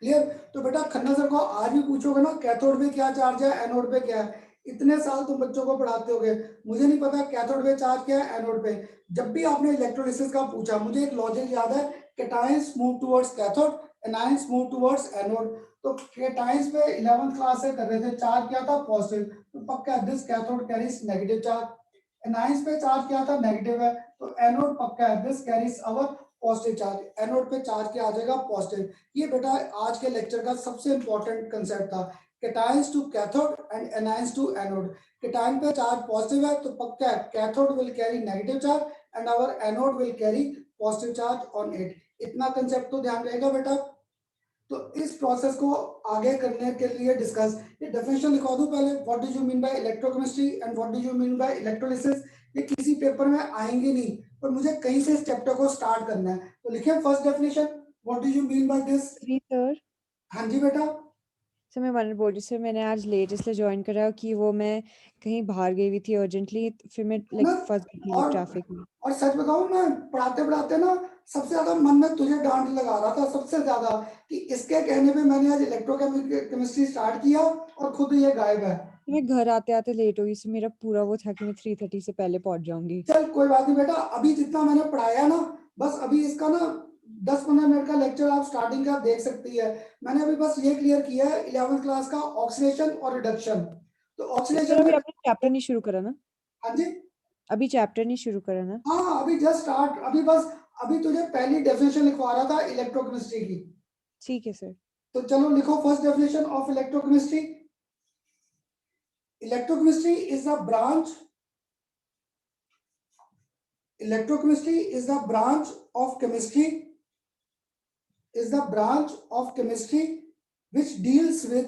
Clear? तो बेटा खन्ना सर को आज भी पूछोगे ना कैथोड पे क्या चार्ज है, एनोड पे क्या है, इतने साल तुम बच्चों को पढ़ाते होगे, मुझे नहीं पता कैथोड पे चार्ज क्या है, एनोड पे। जब भी आपने इलेक्ट्रोलिसिस का पूछा मुझे एक लॉजिक याद है, cations move towards cathode, anions move towards anode. तो कैटायंस पे 11th क्लास से कर रहे थे, चार्ज क्या था, पॉजिटिव, तो पक्का this cathode carries negative charge. Anions पे चार्ज क्या था, नेगेटिव है, तो एनोड पक्का है this carries our positive charge. Anode पे चार्ज क्या आ जाएगा, पॉजिटिव। ये बेटा आज के लेक्चर का सबसे इंपॉर्टेंट कंसेप्ट था, cations to cathode and anions to anode. Cation पे चार्ज पॉजिटिव है तो पक्का है cathode will carry negative charge and our anode will carry positive charge on it. इतना कंसेप्ट तो ध्यान रहेगा बेटा। तो इस प्रोसेस को आगे करने के लिए डिस्कस, ये डेफिनेशन लिखवा दूं पहले, what do you mean by electrochemistry and what do you mean bye electrolysis. ये किसी पेपर में आएंगे नहीं, पर मुझे कहीं से इस चैप्टर को स्टार्ट करना है। तो लिखिए first definition, what do you mean by this. Sir हाँ जी बेटा। सर मैं वन बोल रही सर, मैंने आज लेट इसलिए ज्वाइन करा कि वो मैं कहीं बाहर गई हुई थी अर्जेंटली, फिर मैं लाइक फंस गई थी ट्रैफिक में। और सच बताऊं मैं पढ़ाते पढ़ाते ना सबसे ज्यादा मन में तुझे डांट लगा रहा था सबसे ज्यादा, कि इसके कहने पे मैंने आज इलेक्ट्रोकेमिस्ट्री स्टार्ट किया और खुद ये गायब है। मैं घर आते आते लेट हो गई, सो मेरा पूरा वो था कि मैं 3:30 से पहले पहुंच जाऊंगी। चल कोई बात नहीं बेटा, अभी जितना मैंने पढ़ाया ना, बस अभी इसका ना 10-15 मिनट का लेक्चर आप स्टार्टिंग का देख सकती है। मैंने अभी बस ये क्लियर किया है 11th क्लास का ऑक्सीडेशन और रिडक्शन। तो ऑक्सीडेशन अभी आपने चैप्टर नहीं शुरू करा ना? हाँ जी, अभी चैप्टर नहीं शुरू करा ना? हाँ अभी जस्ट स्टार्ट, अभी तुझे पहली डेफिनेशन लिखवा रहा था इलेक्ट्रोकेमिस्ट्री की। ठीक है सर। तो चलो लिखो first definition of electrochemistry. Electrochemistry is the branch, electrochemistry is the branch of chemistry is the branch of chemistry which deals with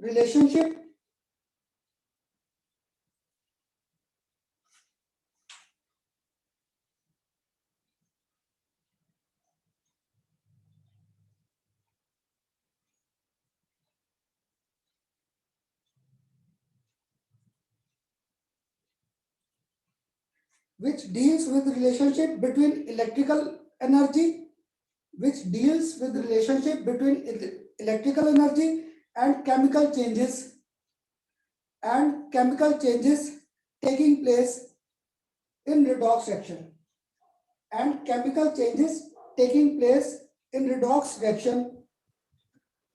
relationship which deals with relationship between electrical energy and chemical changes taking place in redox reaction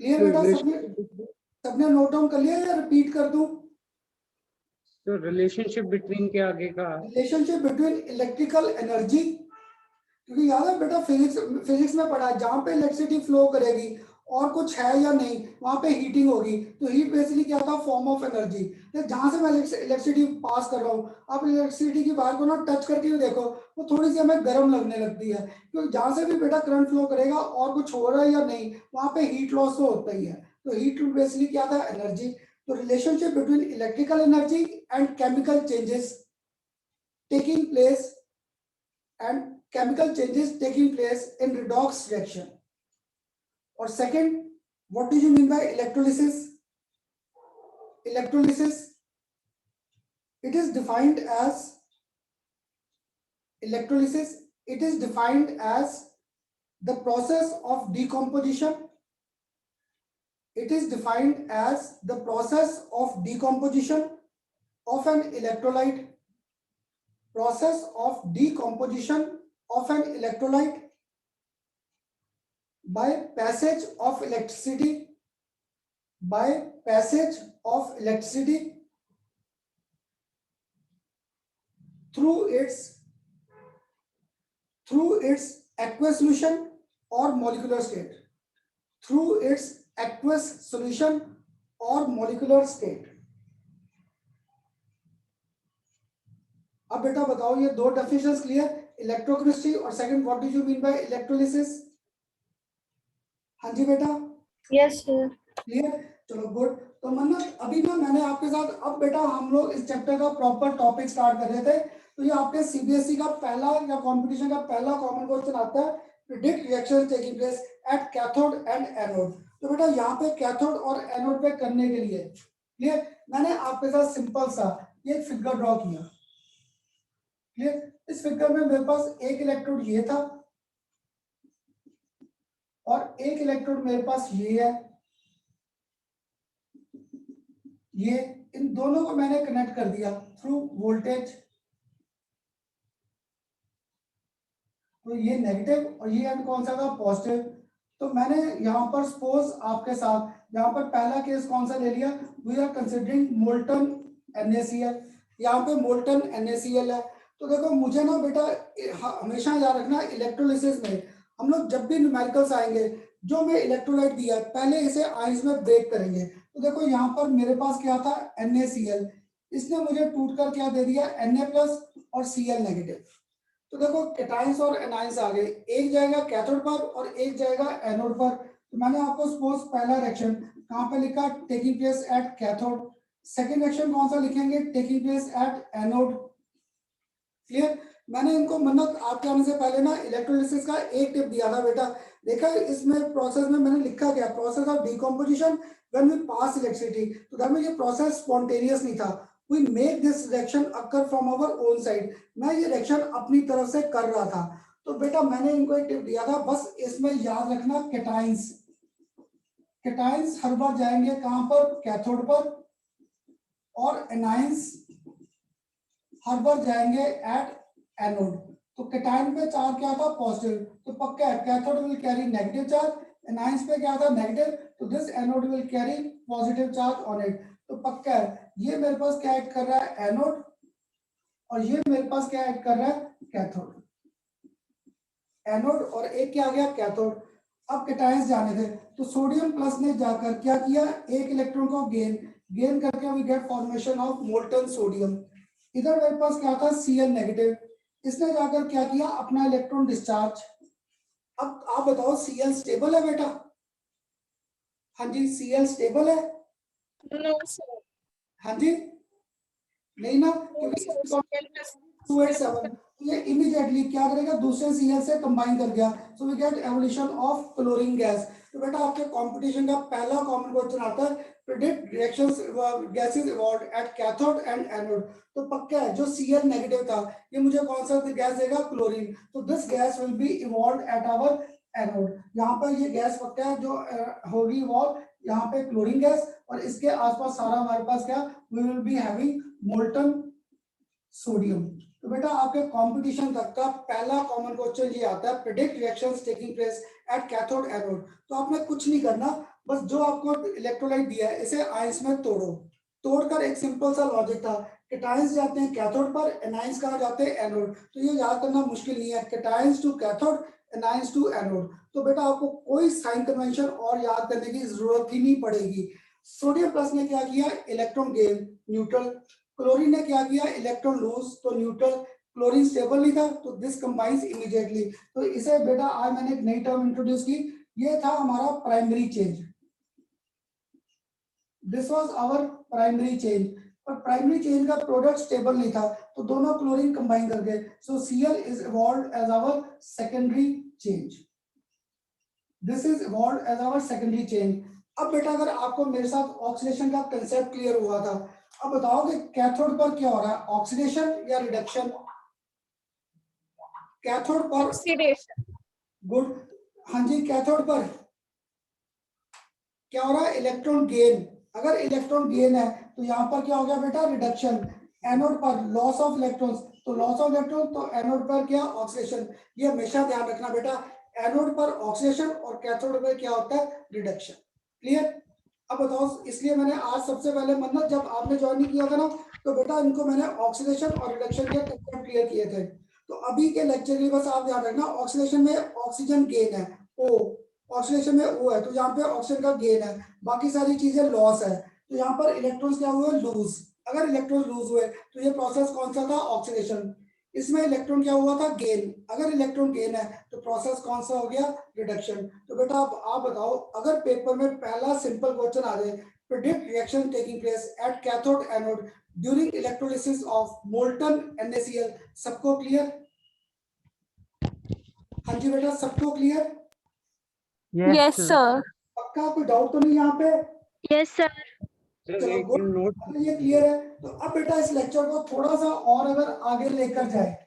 clear बेटा? सबने note down कर लिया या repeat कर दूं? तो relationship between के आगे का रिलेशनशिप बिटवीन इलेक्ट्रिकल एनर्जी, क्योंकि याद है बेटा फिजिक्स में पढ़ा है जहां पे इलेक्ट्रिसिटी फ्लो करेगी और कुछ है या नहीं वहां पे हीटिंग होगी, तो हीट बेसिकली क्या था? Form of energy. जहां से मैं इलेक्ट्रिसिटी पास कर रहा हूँ, आप इलेक्ट्रिसिटी की वायर को ना टच करके भी देखो, वो थोड़ी सी हमें गर्म लगने लगती है, क्योंकि जहां से भी बेटा करंट फ्लो करेगा और कुछ हो रहा है या नहीं वहां पे हीट लॉस तो होता ही है। तो हीट बेसिकली क्या था? एनर्जी। तो relationship between electrical energy and chemical changes taking place in redox reaction. Or second, what do you mean by electrolysis? It is defined as the process of decomposition. It is defined as the process of decomposition of an electrolyte. Process of decomposition of an electrolyte by passage of electricity through its aqueous solution or molecular state. अब बेटा बताओ ये दो definitions clear? Electrochemistry और second what do you mean bye electrolysis? हाँ जी बेटा, Yes, sir. Clear? चलो good. तो मन्नत अभी ना मैंने आपके साथ, अब बेटा हम लोग इस चैप्टर का प्रॉपर टॉपिक स्टार्ट कर रहे थे, तो ये आपके सीबीएसई का पहला या कंपटीशन का पहला कॉमन क्वेश्चन आता है, predict reaction taking place eight cathode and anode. तो बेटा यहाँ पे कैथोड और एनोड पे करने के लिए क्लियर मैंने आपके साथ सिंपल सा ये फिगर ड्रॉ किया। क्लियर? इस फिगर में मेरे पास एक इलेक्ट्रोड ये था और एक इलेक्ट्रोड मेरे पास ये है, ये इन दोनों को मैंने कनेक्ट कर दिया थ्रू वोल्टेज। तो ये नेगेटिव और ये एंड कौन सा था? पॉजिटिव। तो मैंने यहाँ पर सपोज आपके साथ यहाँ पर पहला केस कौन सा ले लिया? We are considering molten NaCl। यहाँ पे मोल्टन NaCl है। तो देखो मुझे ना बेटा हमेशा याद रखना, इलेक्ट्रोलिसिस में हम लोग जब भी न्यूमेरिकल्स आएंगे, जो मैं इलेक्ट्रोलाइट दिया पहले इसे आइंस में ब्रेक करेंगे। तो देखो यहाँ पर मेरे पास क्या था? NaCl। इसने मुझे टूट कर क्या दे दिया? Na+ और Cl नेगेटिव। तो देखो कैटाइंस और एनाइंस आ गए, एक जाएगा कैथोड पर और एक जाएगा एनोड पर। तो मैंने आपको सपोज पहला रिएक्शन कहाँ पे लिखा? Taking place at cathode. Second reaction कौन सा लिखेंगे? Taking place at anode. Clear? मैंने इनको मन्नत आपके आने से पहले ना इलेक्ट्रोलिसिस का एक टिप दिया था बेटा, देखा इसमें प्रोसेस में मैंने लिखा क्या? Process of decomposition when we pass electricity. तो दैट मींस ये प्रोसेस स्पॉन्टेनियस नहीं था, we make this reaction occur from our own side. मैं ये रिएक्शन अपनी तरफ से कर रहा था। तो बेटा मैंने इनको एक टिप दिया था, बस इसमें याद रखना कैटाइंस हर बार जाएंगे कहां पर? कैथोड पर, और एनाइंस हर बार जाएंगे एट एनोड। तो कैटायन पे चार्ज क्या था? पॉजिटिव। तो पक्का है cathode will carry negative charge, anions पे क्या था? नेगेटिव। तो this anode will carry positive charge on it. तो पक्का है ये मेरे पास क्या ऐड कर रहा है? एनोड, और ये मेरे पास क्या ऐड कर रहा है? कैथोड। एनोड और एक क्या आ गया? कैथोड। अब कैटायंस जाने थे, तो सोडियम प्लस ने जाकर क्या किया? एक इलेक्ट्रॉन को गेन करके we get formation of molten sodium. इधर मेरे पास क्या था? Cl negative. इसने जाकर क्या किया, अपना इलेक्ट्रॉन डिस्चार्ज। अब आप बताओ Cl स्टेबल है बेटा? हाँ जी, Cl स्टेबल है? No, sir. हाँ जी, नहीं ना, No, क्योंकि sir. इसमें Cl plus 287, ये इमीडिएटली क्या करेगा, दूसरे Cl से कंबाइन कर गया, so we get evolution of chlorine gas. तो बेटा आपके कंपटीशन का पहला कॉमन क्वेश्चन आता है, predict reactions gases evolve eight cathode and anode. तो पक्का है जो Cl नेगेटिव था ये मुझे कौन सा गैस देगा, क्लोरीन। तो this gas will be evolve at our anode. यहाँ पर ये गैस पक्का है जो होगी इवॉल्व यहाँ पे क्लोरीन गैस, और इसके आसपास सारा हमारे पास क्या, we will be having molten sodium. तो बेटा आपके कंपटीशन तक का पहला कॉमन क्वेश्चन ये आता है, predict reactions taking place eight cathode anode. तो आपने कुछ नहीं करना, बस जो आपको इलेक्ट्रोलाइट दिया है इसे आयंस में तोड़ो। तोड़कर एक सिंपल सा लॉजिक था, कैटायंस जाते हैं कैथोड पर, एनायंस कहाँ जाते हैं, एनोड। तो ये याद करना मुश्किल नहीं है, cations to cathode, anions to anode. तो बेटा आपको कोई साइन कन्वेंशन और याद करने की जरूरत ही नहीं पड़ेगी। सोडियम प्लस ने क्या किया, इलेक्ट्रॉन गेन, न्यूट्रल। क्लोरीन ने क्या किया, इलेक्ट्रॉन लूज, तो न्यूट्रल। क्लोरीन स्टेबल नहीं था, तो दिस कंबाइंस इमीडिएटली। तो इसे बेटा आज मैंने एक नई टर्म इंट्रोड्यूस की, ये था हमारा primary change. This was our primary change. पर प्राइमरी चेंज का प्रोडक्ट स्टेबल नहीं था, तो दोनों क्लोरीन कंबाइन कर गए, so Cl is evolved as our secondary change. This is evolved as our secondary change. अब बेटा अगर आपको मेरे साथ ऑक्सीडेशन का कंसेप्ट क्लियर हुआ था, अब बताओ कि कैथोड पर क्या हो रहा है, ऑक्सीडेशन या रिडक्शन? कैथोड पर oxidation. गुड, हाँ जी, कैथोड पर क्या हो रहा है, इलेक्ट्रॉन गेन। अगर इलेक्ट्रॉन गेन है तो यहाँ पर क्या हो गया बेटा, रिडक्शन। एनोड पर लॉस ऑफ इलेक्ट्रॉन्स, तो लॉस ऑफ इलेक्ट्रॉन, तो एनोड पर क्या, ऑक्सीडेशन। ये हमेशा ध्यान रखना बेटा, एनोड पर ऑक्सीडेशन और कैथोड पर क्या होता है, रिडक्शन। क्लियर? अब बताओ, इसलिए मैंने आज सबसे पहले मतलब जब आपने ज्वाइन नहीं किया था ना, तो बेटा इनको मैंने ऑक्सीडेशन और रिडक्शन के कंसेप्ट क्लियर किए थे। तो अभी के लेक्चर में बस आप ध्यान रखना, ऑक्सीडेशन में ऑक्सीजन गेन है O, ऑक्सीडेशन में O है, तो यहाँ पे ऑक्सीजन का गेन है, बाकी सारी चीजें लॉस है। तो यहाँ पर इलेक्ट्रॉन्स क्या हुए, लूज। अगर इलेक्ट्रॉन लूज हुए तो ये प्रोसेस कौन सा था, ऑक्सीडेशन। इसमें इलेक्ट्रॉन क्या हुआ था, गेन। अगर इलेक्ट्रॉन गेन है तो प्रोसेस कौन सा हो गया, रिडक्शन। तो बेटा आप बताओ, अगर पेपर में पहला सिंपल क्वेश्चन आ जाए, predict reaction taking place eight cathode anode during electrolysis of molten NaCl, सबको क्लियर? हाँ जी बेटा, सबको क्लियर? Yes, sir. पक्का, कोई डाउट तो नहीं यहाँ पे? Yes, sir. चलो एक गुड, नोट अगर ये क्लियर है तो अब बेटा इस लेक्चर को थोड़ा सा और अगर आगे लेकर जाए,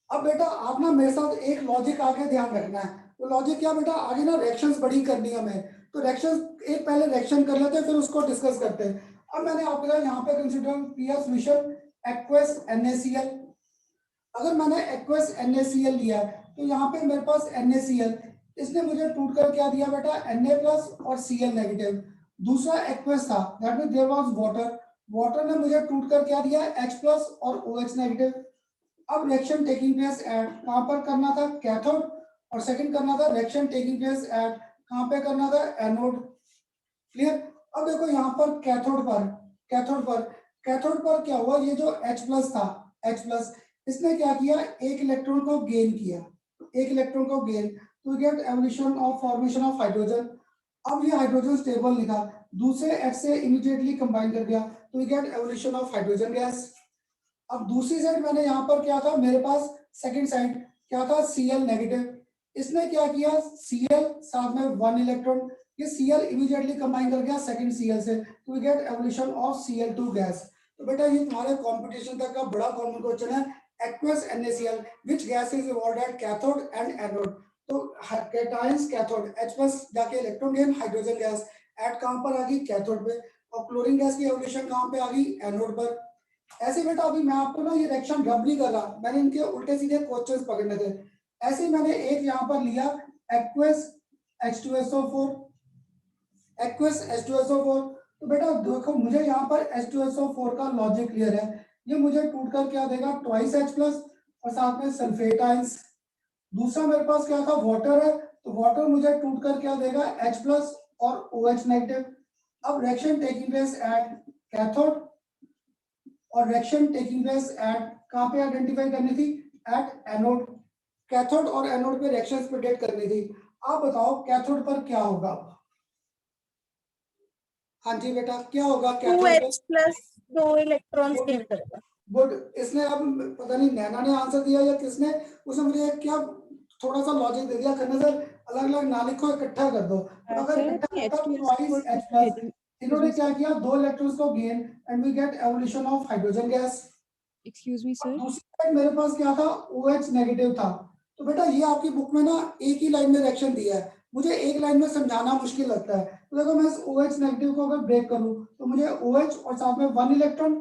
अब बेटा आप ना मेरे साथ एक लॉजिक आगे ध्यान रखना है। वो लॉजिक क्या बेटा, आगे ना रिएक्शंस बड़ी करनी है हमें, तो रिएक्शंस एक पहले रिएक्शन कर लेते हैं फिर उसको डिस्कस करते हैं। अब मैंने आपके लिए यहाँ पे कंसीडर किया सोल्यूशन एक्वस NaCl। अगर मैंने एक्वस NaCl लिया तो यहाँ पे मेरे पास NaCl, इसने मुझे टूट कर क्या दिया बेटा, Na प्लस और Cl नेगेटिव। दूसरा एक्वस था, that means there was water, water ने मुझे टूट कर क्या दिया, H प्लस और OH नेगेटिव। अब रिएक्शन टेकिंग प्लेस एट कहां पर करना था, कैथोड, और सेकंड करना था रिएक्शन टेकिंग प्लेस एट कहां पे करना था, एनोड। क्लियर? अब देखो यहाँ पर कैथोड पर क्या हुआ, ये जो H प्लस था, H प्लस, इसने क्या किया, एक इलेक्ट्रॉन को गेन किया, एक इलेक्ट्रॉन को गेन, तो get evolution of formation of hydrogen. अब ये हाइड्रोजन स्टेबल नहीं था, दूसरे H से इमीडिएटली कंबाइन कर दिया, तो get evolution of hydrogen gas. अब दूसरी साइड मैंने यहाँ पर क्या था, मेरे पास सेकंड साइड क्या था, Cl नेगेटिव। इसने क्या किया, Cl साथ में 1 इलेक्ट्रॉन, ये Cl इमीडिएटली कंबाइन कर गया सेकंड Cl से, तो we get evolution of Cl2 gas. तो बेटा ये तुम्हारे कंपटीशन तक का बड़ा कॉमन क्वेश्चन है, aqueous NaCl which gas is evolved at cathode and anode. तो कैटायंस कैथोड, H+ जाके electron gain, hydrogen gas at कहां पर आ गई, कैथोड पे, और क्लोरीन गैस की एवोल्यूशन कहां पे आ गई, एनोड पर। ऐसे बेटा अभी मैं आपको ना ये रिएक्शन रब नहीं कर रहा, मैंने इनके उल्टे सीधे क्वेश्चंस पकड़ने थे। ऐसे ही मैंने एक यहाँ पर लिया एक्वस H2SO4, एक्वस H2SO4। तो बेटा देखो मुझे यहाँ पर H2SO4 का लॉजिक क्लियर है, ये मुझे टूट कर क्या देगा, ट्वाइस H+ और साथ में सल्फेट आयंस। दूसरा मेरे पास क्या था, वाटर है, तो वाटर मुझे टूट कर क्या देगा, H+ और OH नेगेटिव। अब reaction taking place at cathode और रिएक्शन टेकिंग प्लेस एट कहाँ पे आइडेंटिफाई करनी थी, एट एनोड। कैथोड और एनोड पे रिएक्शंस प्रेडिक्ट करनी थी। आप बताओ कैथोड पर क्या होगा। हाँ जी बेटा क्या होगा कैथोड पर? 2H प्लस 2 इलेक्ट्रॉन्स गेन करेगा। गुड। इसने अब पता नहीं नैना ने आंसर दिया या किसने, उसने मुझे क्या थोड़ा सा लॉजिक दे दिया, करने सर अलग अलग ना लिखो इकट्ठा कर दो। तो अगर सर इकट्ठा अपनी करता H2SO4 ट्वाइस H की प्लस, heading- इन्होंने क्या sir. किया, 2 इलेक्ट्रॉन्स को gain and we get evolution of hydrogen gas. Excuse me, sir. दूसरी साइड मेरे पास क्या था, OH नेगेटिव था। तो बेटा ये आपकी बुक में ना एक ही लाइन में रिएक्शन दिया है, मुझे एक लाइन में समझाना मुश्किल लगता है। तो देखो मैं इस OH नेगेटिव को अगर ब्रेक करूं तो मुझे OH और साथ में 1 इलेक्ट्रॉन।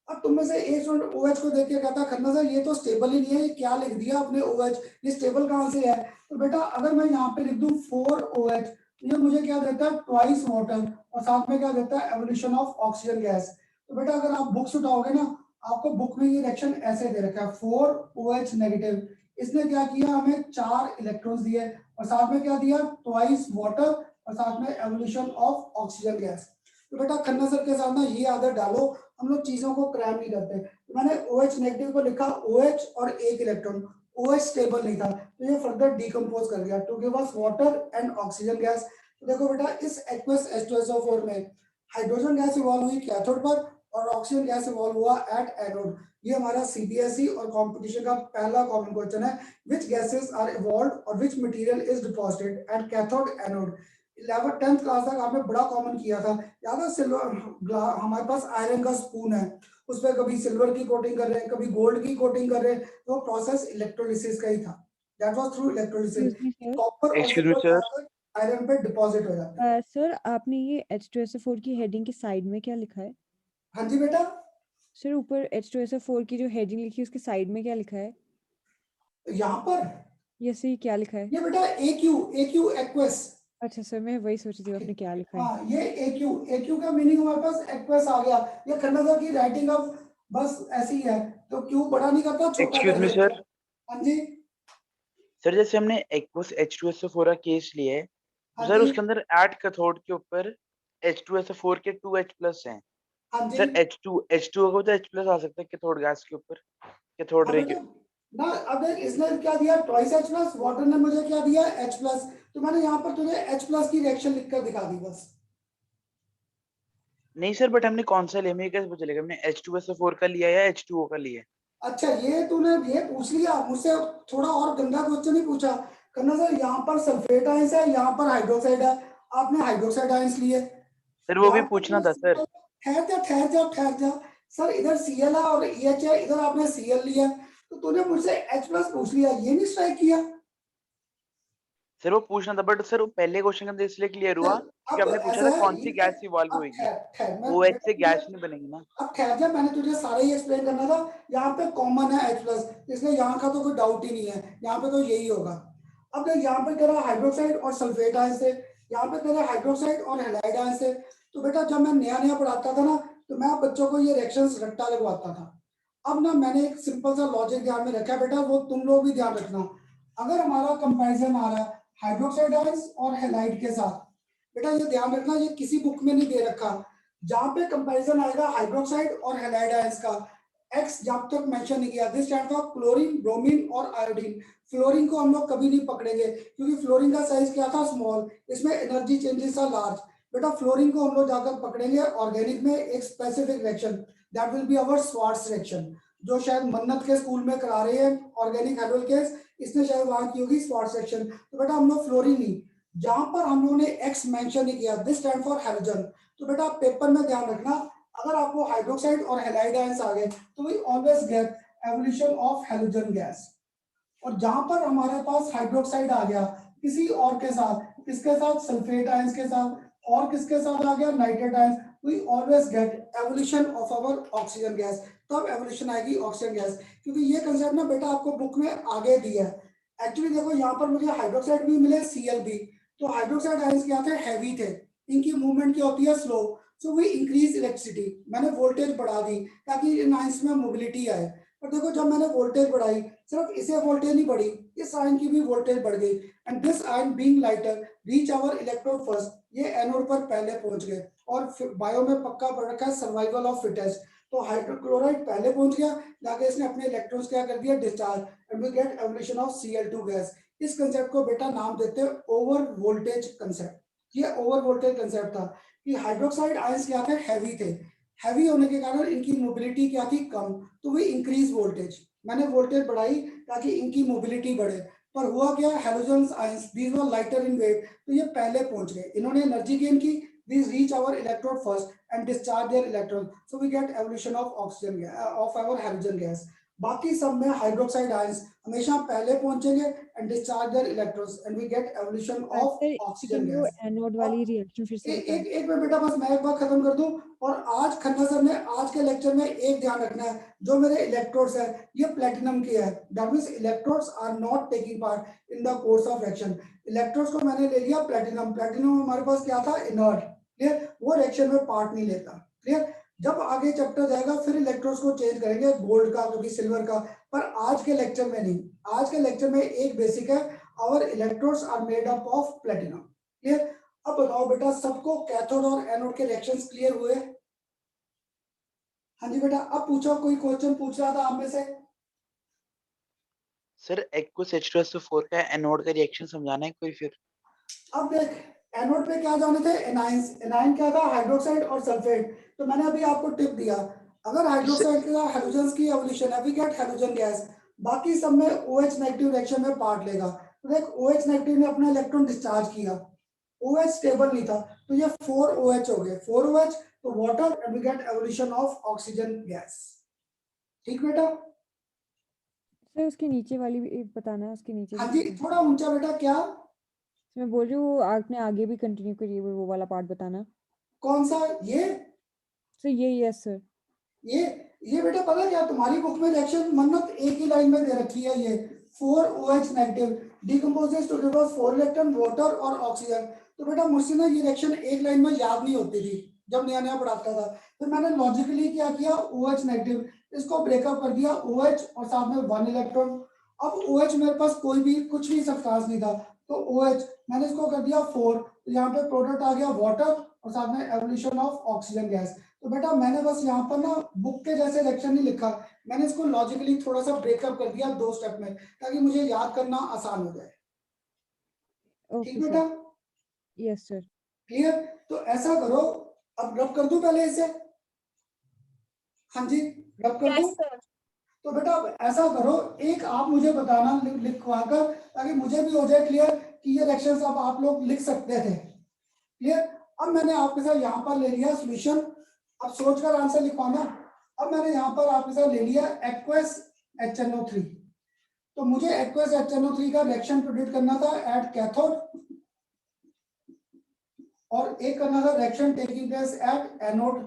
अब तुम में से एक स्टूडेंट OH को देख के कहता खन्ना सर ये तो स्टेबल ही नहीं है, ये क्या लिख दिया आपने OH, ये स्टेबल कहाँ से है। तो बेटा अगर मैं यहाँ पे लिख दूं 4OH तो ये मुझे क्या देता है, ट्वाइस वाटर और साथ में क्या देता है, एवोल्यूशन ऑफ ऑक्सीजन गैस। तो बेटा अगर आप बुक्स उठाओगे ना, आपको बुक में ये रिएक्शन ऐसे दे रखा है 4OH नेगेटिव, इसने क्या किया, हमें 4 इलेक्ट्रॉन्स दिए और साथ में क्या दिया, ट्वाइस वाटर और साथ में एवोल्यूशन ऑफ ऑक्सीजन गैस। तो बेटा खन्ना सर के साथ ना ये आदत डालो, हम लोग चीजों को क्रैम नहीं करते। तो मैंने OH नेगेटिव को लिखा OH और 1 इलेक्ट्रॉन, OH स्टेबल नहीं था तो ये फर्दर डिकम्पोज कर गया to give us water and oxygen gas. तो देखो बेटा इस एक्वस H2SO4 में हाइड्रोजन गैस इवॉल्व हुई कैथोड पर और ऑक्सीजन गैस इवॉल्व हुआ एट एनोड। ये हमारा CBSE और कंपटीशन का पहला कॉमन क्वेश्चन है, व्हिच गैसेस आर इवॉल्व्ड और which material is deposited at cathode anode. 11th 10th class तक आपने बड़ा कॉमन किया था, याद है सिल्वर हमारे पास आयरन का स्पून है, उस पर कभी सिल्वर की कोटिंग कर रहे हैं कभी गोल्ड की कोटिंग कर रहे हैं, तो प्रोसेस इलेक्ट्रोलिसिस का ही था, that was through electrolysis. Excuse me, sir. Copper और Excuse me, silver sir. Iron पे डिपॉजिट हो जाता है। सर आपने ये H2SO4 की हेडिंग के साइड में क्या लिखा है? हाँ जी बेटा, सर ऊपर H2SO4 की जो हेडिंग लिखी है उसके साइड में क्या लिखा है? यहाँ पर यस सर, ये क्या लिखा है? ये बेटा AQ एक्वस। अच्छा सर, मैं वही सोच रही थी आपने क्या लिखा है। हाँ ये AQ का मीनिंग हमारे पास एक्वस आ गया। ये खन्ना सर की राइटिंग अब बस ऐसी है, तो क्यू बड़ा नहीं करता छोटा Excuse कर me, देता। sir. हाँ जी सर जैसे हमने एक्वस H2SO4 का केस लिया है, तो हाँ सर जी उसके अंदर एट कैथोड के ऊपर H2SO4 के 2H प्लस हैं। हाँ जी सर H2O को तो H प्लस आ सकता है कैथोड गैस के ऊपर, कैथोड हाँ रे बेटा के। ना, अब देख इसने क्या दिया ट्वाइस H प्लस, वाटर ने मुझे क्या दिया H प्लस, तो मैंने यहाँ पर तुझे H प्लस की रिएक्शन लिखकर दिखा दी बस। नहीं सर, बट हमने कौन सा लिया, मुझे कैसे पता चलेगा हमने H2SO4 का लिया या H2O का लिया? अच्छा ये तूने ये पूछ लिया मुझसे, थोड़ा और गंदा क्वेश्चन ही पूछा। करना सर यहाँ पर सल्फेट आयंस है, यहाँ पर हाइड्रोक्साइड है, आपने हाइड्रोक्साइड आयंस लिए। सर वो भी यहाँ पर पूछना तुमने था सर। ठहर जा सर, इधर Cl है और EH है, इधर आपने Cl लिया, तो तूने मुझसे H प्लस पूछ लिया, ये नहीं स्ट्राइक किया। सर वो पूछना था, बट सर वो पहले क्वेश्चन के अंदर इसलिए क्लियर हुआ क्योंकि अब आपने पूछा ऐसा था है कौन सी ये, गैस इवॉल्व अब होगी। ठहर मैं OH से गैस नहीं बनेगी ना। अब ठहर जा, मैंने तुझे सारा ही एक्सप्लेन करना था। यहाँ पे कॉमन है H प्लस, इसलिए यहाँ का तो कोई डाउट ही नहीं है, यहाँ पे तो यही होगा। अब देख यहाँ पे तेरा हाइड्रोक्साइड और सल्फेट आयंस थे, यहाँ पे तेरा हाइड्रोक्साइड और हैलाइड आयंस थे। तो बेटा जब मैं नया पढ़ाता था ना, तो मैं बच्चों को ये रिएक्शंस रट्टा लगवाता था। अब ना मैंने एक सिंपल सा लॉजिक ध्यान में रखा है बेटा, वो तुम लोग भी ध्यान रखना। अगर हमारा कंपैरिजन आ रहा है हाइड्रोक्साइड आयंस और हैलाइड के साथ, बेटा ये ध्यान रखना, ये किसी बुक में नहीं दे रखा। जहां पे कंपैरिजन आएगा हाइड्रोक्साइड और हैलाइड आयंस का, एक्स जब तक मेंशन नहीं किया, this stand for chlorine, bromine और आयोडीन। फ्लोरीन को हम लोग कभी नहीं पकड़ेंगे क्योंकि फ्लोरीन का साइज क्या था, स्मॉल, इसमें एनर्जी चेंजेस था लार्ज। बेटा फ्लोरीन को हम लोग जाकर पकड़ेंगे ऑर्गेनिक में एक specific reaction, that will be our Swarts reaction, जो शायद मन्नत के स्कूल में करा रहे हैं ऑर्गेनिक हेलोल केस, इसने शायद वहां की होगी स्वार्ट्स रिएक्शन। तो बेटा हम लोग फ्लोरीन नहीं, जहां पर हम लोगों ने एक्स मेंशन नहीं किया, दिस स्टैंड फॉर हैलोजन। तो बेटा पेपर में ध्यान रखना, अगर आपको हाइड्रोक्साइड और हैलाइड आयंस आ गए तो we always get evolution of halogen gas. और जहां पर हमारे पास हाइड्रोक्साइड आ गया किसी और के साथ, किसके साथ, सल्फेट आयंस के साथ, और किसके साथ आ गया, nitrate ions, we always get evolution of our oxygen gas. तब एवोल्यूशन आएगी ऑक्सीजन गैस, क्योंकि ये कंसेप्ट ना बेटा आपको बुक में आगे दिया है। एक्चुअली देखो यहाँ पर मुझे हाइड्रोक्साइड भी मिले, Cl भी, तो हाइड्रोक्साइड आयंस क्या थे, हैवी थे, इनकी मूवमेंट क्या होती है, slow, so we increase electricity, मैंने वोल्टेज बढ़ा दी ताकि इन आयंस में मोबिलिटी आए। पर देखो जब मैंने वोल्टेज बढ़ाई, सिर्फ इसे वोल्टेज नहीं बढ़ी, इस आयन की भी वोल्टेज बढ़ गई, and this ion being lighter reach our electrode first, ये एनोड पर पहले पहुंच गए। और बायो में पक्का पढ़ रखा है सर्वाइवल ऑफ फिटेस्ट, तो हाइड्रोक्लोराइड पहले पहुंच गया, जाके इसने अपने इलेक्ट्रॉन्स क्या कर दिया, discharge, and we get evolution of Cl2 gas. इस कंसेप्ट को बेटा नाम देते हैं ओवर वोल्टेज कंसेप्ट। ये ओवर वोल्टेज कंसेप्ट था कि हाइड्रोक्साइड आयंस क्या थे, हैवी थे, हैवी होने के कारण इनकी मोबिलिटी क्या थी, कम, तो वी इंक्रीज वोल्टेज, मैंने वोल्टेज बढ़ाई ताकि इनकी मोबिलिटी बढ़े। पर हुआ क्या, halogens ions these were lighter in weight, तो ये पहले पहुंच गए, इन्होंने एनर्जी गेन की, these reach our electrode first and discharge their electron, so we get evolution of oxygen of our halogen gas। बाकी सब में हाइड्रोक्साइड आयंस हमेशा पहले पहुंचेंगे and discharge their electrons and we get evolution of oxygen वो gas। Anode वाली reaction फिर से एक एक एक मिनट बेटा, बस मैं एक बात खत्म कर दूं। और आज खन्ना सर ने आज के लेक्चर में एक ध्यान रखना है, जो मेरे इलेक्ट्रोड्स है ये प्लेटिनम के है, that means electrodes are not taking part in the course of reaction. Electrodes को मैंने ले लिया प्लेटिनम, प्लेटिनम हमारे पास क्या था, इनर्ट, क्लियर, वो रिएक्शन में पार्ट नहीं लेता, क्लियर। जब आगे चैप्टर जाएगा फिर इलेक्ट्रोड्स को चेंज करेंगे, गोल्ड का कभी सिल्वर का, पर आज के लेक्चर में नहीं। आज के लेक्चर में एक बेसिक है, our electrodes are made up of platinum, clear. अब बताओ बेटा, सबको कैथोड और एनोड के रिएक्शंस क्लियर हुए? हाँ जी बेटा, अब पूछो, कोई क्वेश्चन पूछ रहा था आप में से? सर एक्वस H2SO4 का एनोड का रिएक्शन समझाना है कोई फिर? अब देख, एनोड पे क्या जाने थे, एनाइंस, एनाइन क्या था, हाइड्रोक्साइड और सल्फेट। तो मैंने अभी आपको टिप दिया, अगर हाइड्रोक्साइड के साथ हैलोजेंस की एवोल्यूशन है, वी गेट हैलोजन गैस, बाकी सब में OH नेगेटिव रिएक्शन में पार्ट लेगा। तो देख, OH नेगेटिव ने अपना इलेक्ट्रॉन डिस्चार्ज किया, OH स्टेबल नहीं था, तो ये 4OH हो गए, 4OH तो water, and we get evolution of oxygen gas. ठीक बेटा? सर उसके नीचे वाली भी एक बताना है, उसके नीचे हाँ भी जी, थोड़ा ऊंचा बेटा। क्या? मैं बोल रही हूँ, आपने आगे भी कंटिन्यू करिए, वो वाला पार्ट बताना। कौन सा? ये सर ये यस सर। ये बेटा पता है क्या, तुम्हारी बुक में रिएक्शन मन्नत एक ही लाइन में दे रखी है, ये 4OH negative decomposes to give us 4 electron, water और ऑक्सीजन। तो बेटा मुझसे ना ये रिएक्शन एक लाइन में याद नहीं होती थी जब नया नया पढ़ाता था, तो मैंने लॉजिकली क्या किया, OH नेगेटिव, इसको ब्रेकअप कर दिया, OH और साथ में 1 इलेक्ट्रॉन। अब OH मेरे पास कोई भी कुछ भी सब्सटेंस नहीं था, तो OH मैंने इसको कर दिया 4, तो यहाँ पे प्रोडक्ट आ गया वाटर और साथ में एवोल्यूशन ऑफ ऑक्सीजन गैस। तो बेटा मैंने बस यहाँ पर ना बुक के जैसे रिएक्शन नहीं लिखा, मैंने इसको लॉजिकली थोड़ा सा ब्रेकअप कर दिया 2 स्टेप में, ताकि मुझे याद करना आसान हो जाए। ठीक बेटा? Yes sir. क्लियर? तो ऐसा करो, अब रब कर दूं पहले इसे? हाँ जी, रब कर दूं? Yes sir. तो बेटा अब ऐसा करो, एक आप मुझे बताना लिखवा कर, ताकि मुझे भी हो जाए क्लियर कि ये रिएक्शंस अब आप लोग लिख सकते थे। क्लियर? अब मैंने आपके साथ यहाँ पर ले लिया सॉल्यूशन, अब सोचकर आंसर लिखवाना। अब मैंने यहाँ पर आपके साथ ले लिया एक्वस HNO3, तो मुझे एक्वस HNO3 का रिएक्शन प्रोड्यूस करना था एट कैथोड, और एक करना था reaction taking place at anode.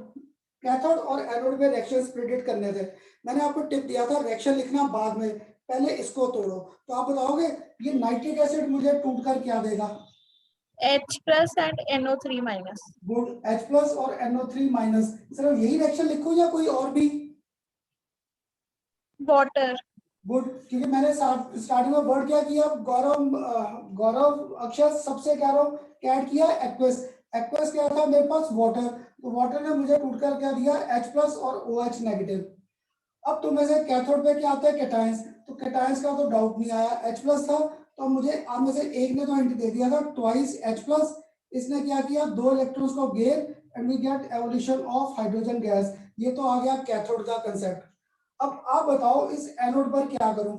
Cathode और एनोड में रिएक्शंस प्रेडिक्ट करने थे। मैंने आपको टिप दिया था रिएक्शन लिखना बाद में, पहले इसको तोड़ो। तो आप बताओगे ये नाइट्रिक एसिड मुझे टूटकर क्या देगा? H+ and NO3-। Good, H+ और NO3-। सिर्फ यही रिएक्शन लिखूं या कोई और भी? वाटर। गुड, क्योंकि मैंने स्टार्टिंग में वर्ड क्या किया, गौरव अक्षर सबसे कह रहा हूँ क्या ऐड किया, एक्वस। एक्वस क्या था मेरे पास, वाटर, तो वाटर ने मुझे टूटकर क्या दिया, H+ और OH नेगेटिव। अब तुम्हें से कैथोड पे क्या आता है, कैटायंस, तो कैटायंस का तो डाउट नहीं आया, H+ था, तो मुझे आप में से एक ने तो हिंट दे दिया था, ट्वाइस H+, इसने क्या किया, 2 इलेक्ट्रॉन्स को gain, and we get evolution of hydrogen gas. ये तो आ गया कैथोड का कंसेप्ट। अब आप बताओ इस एनोड पर क्या करूं?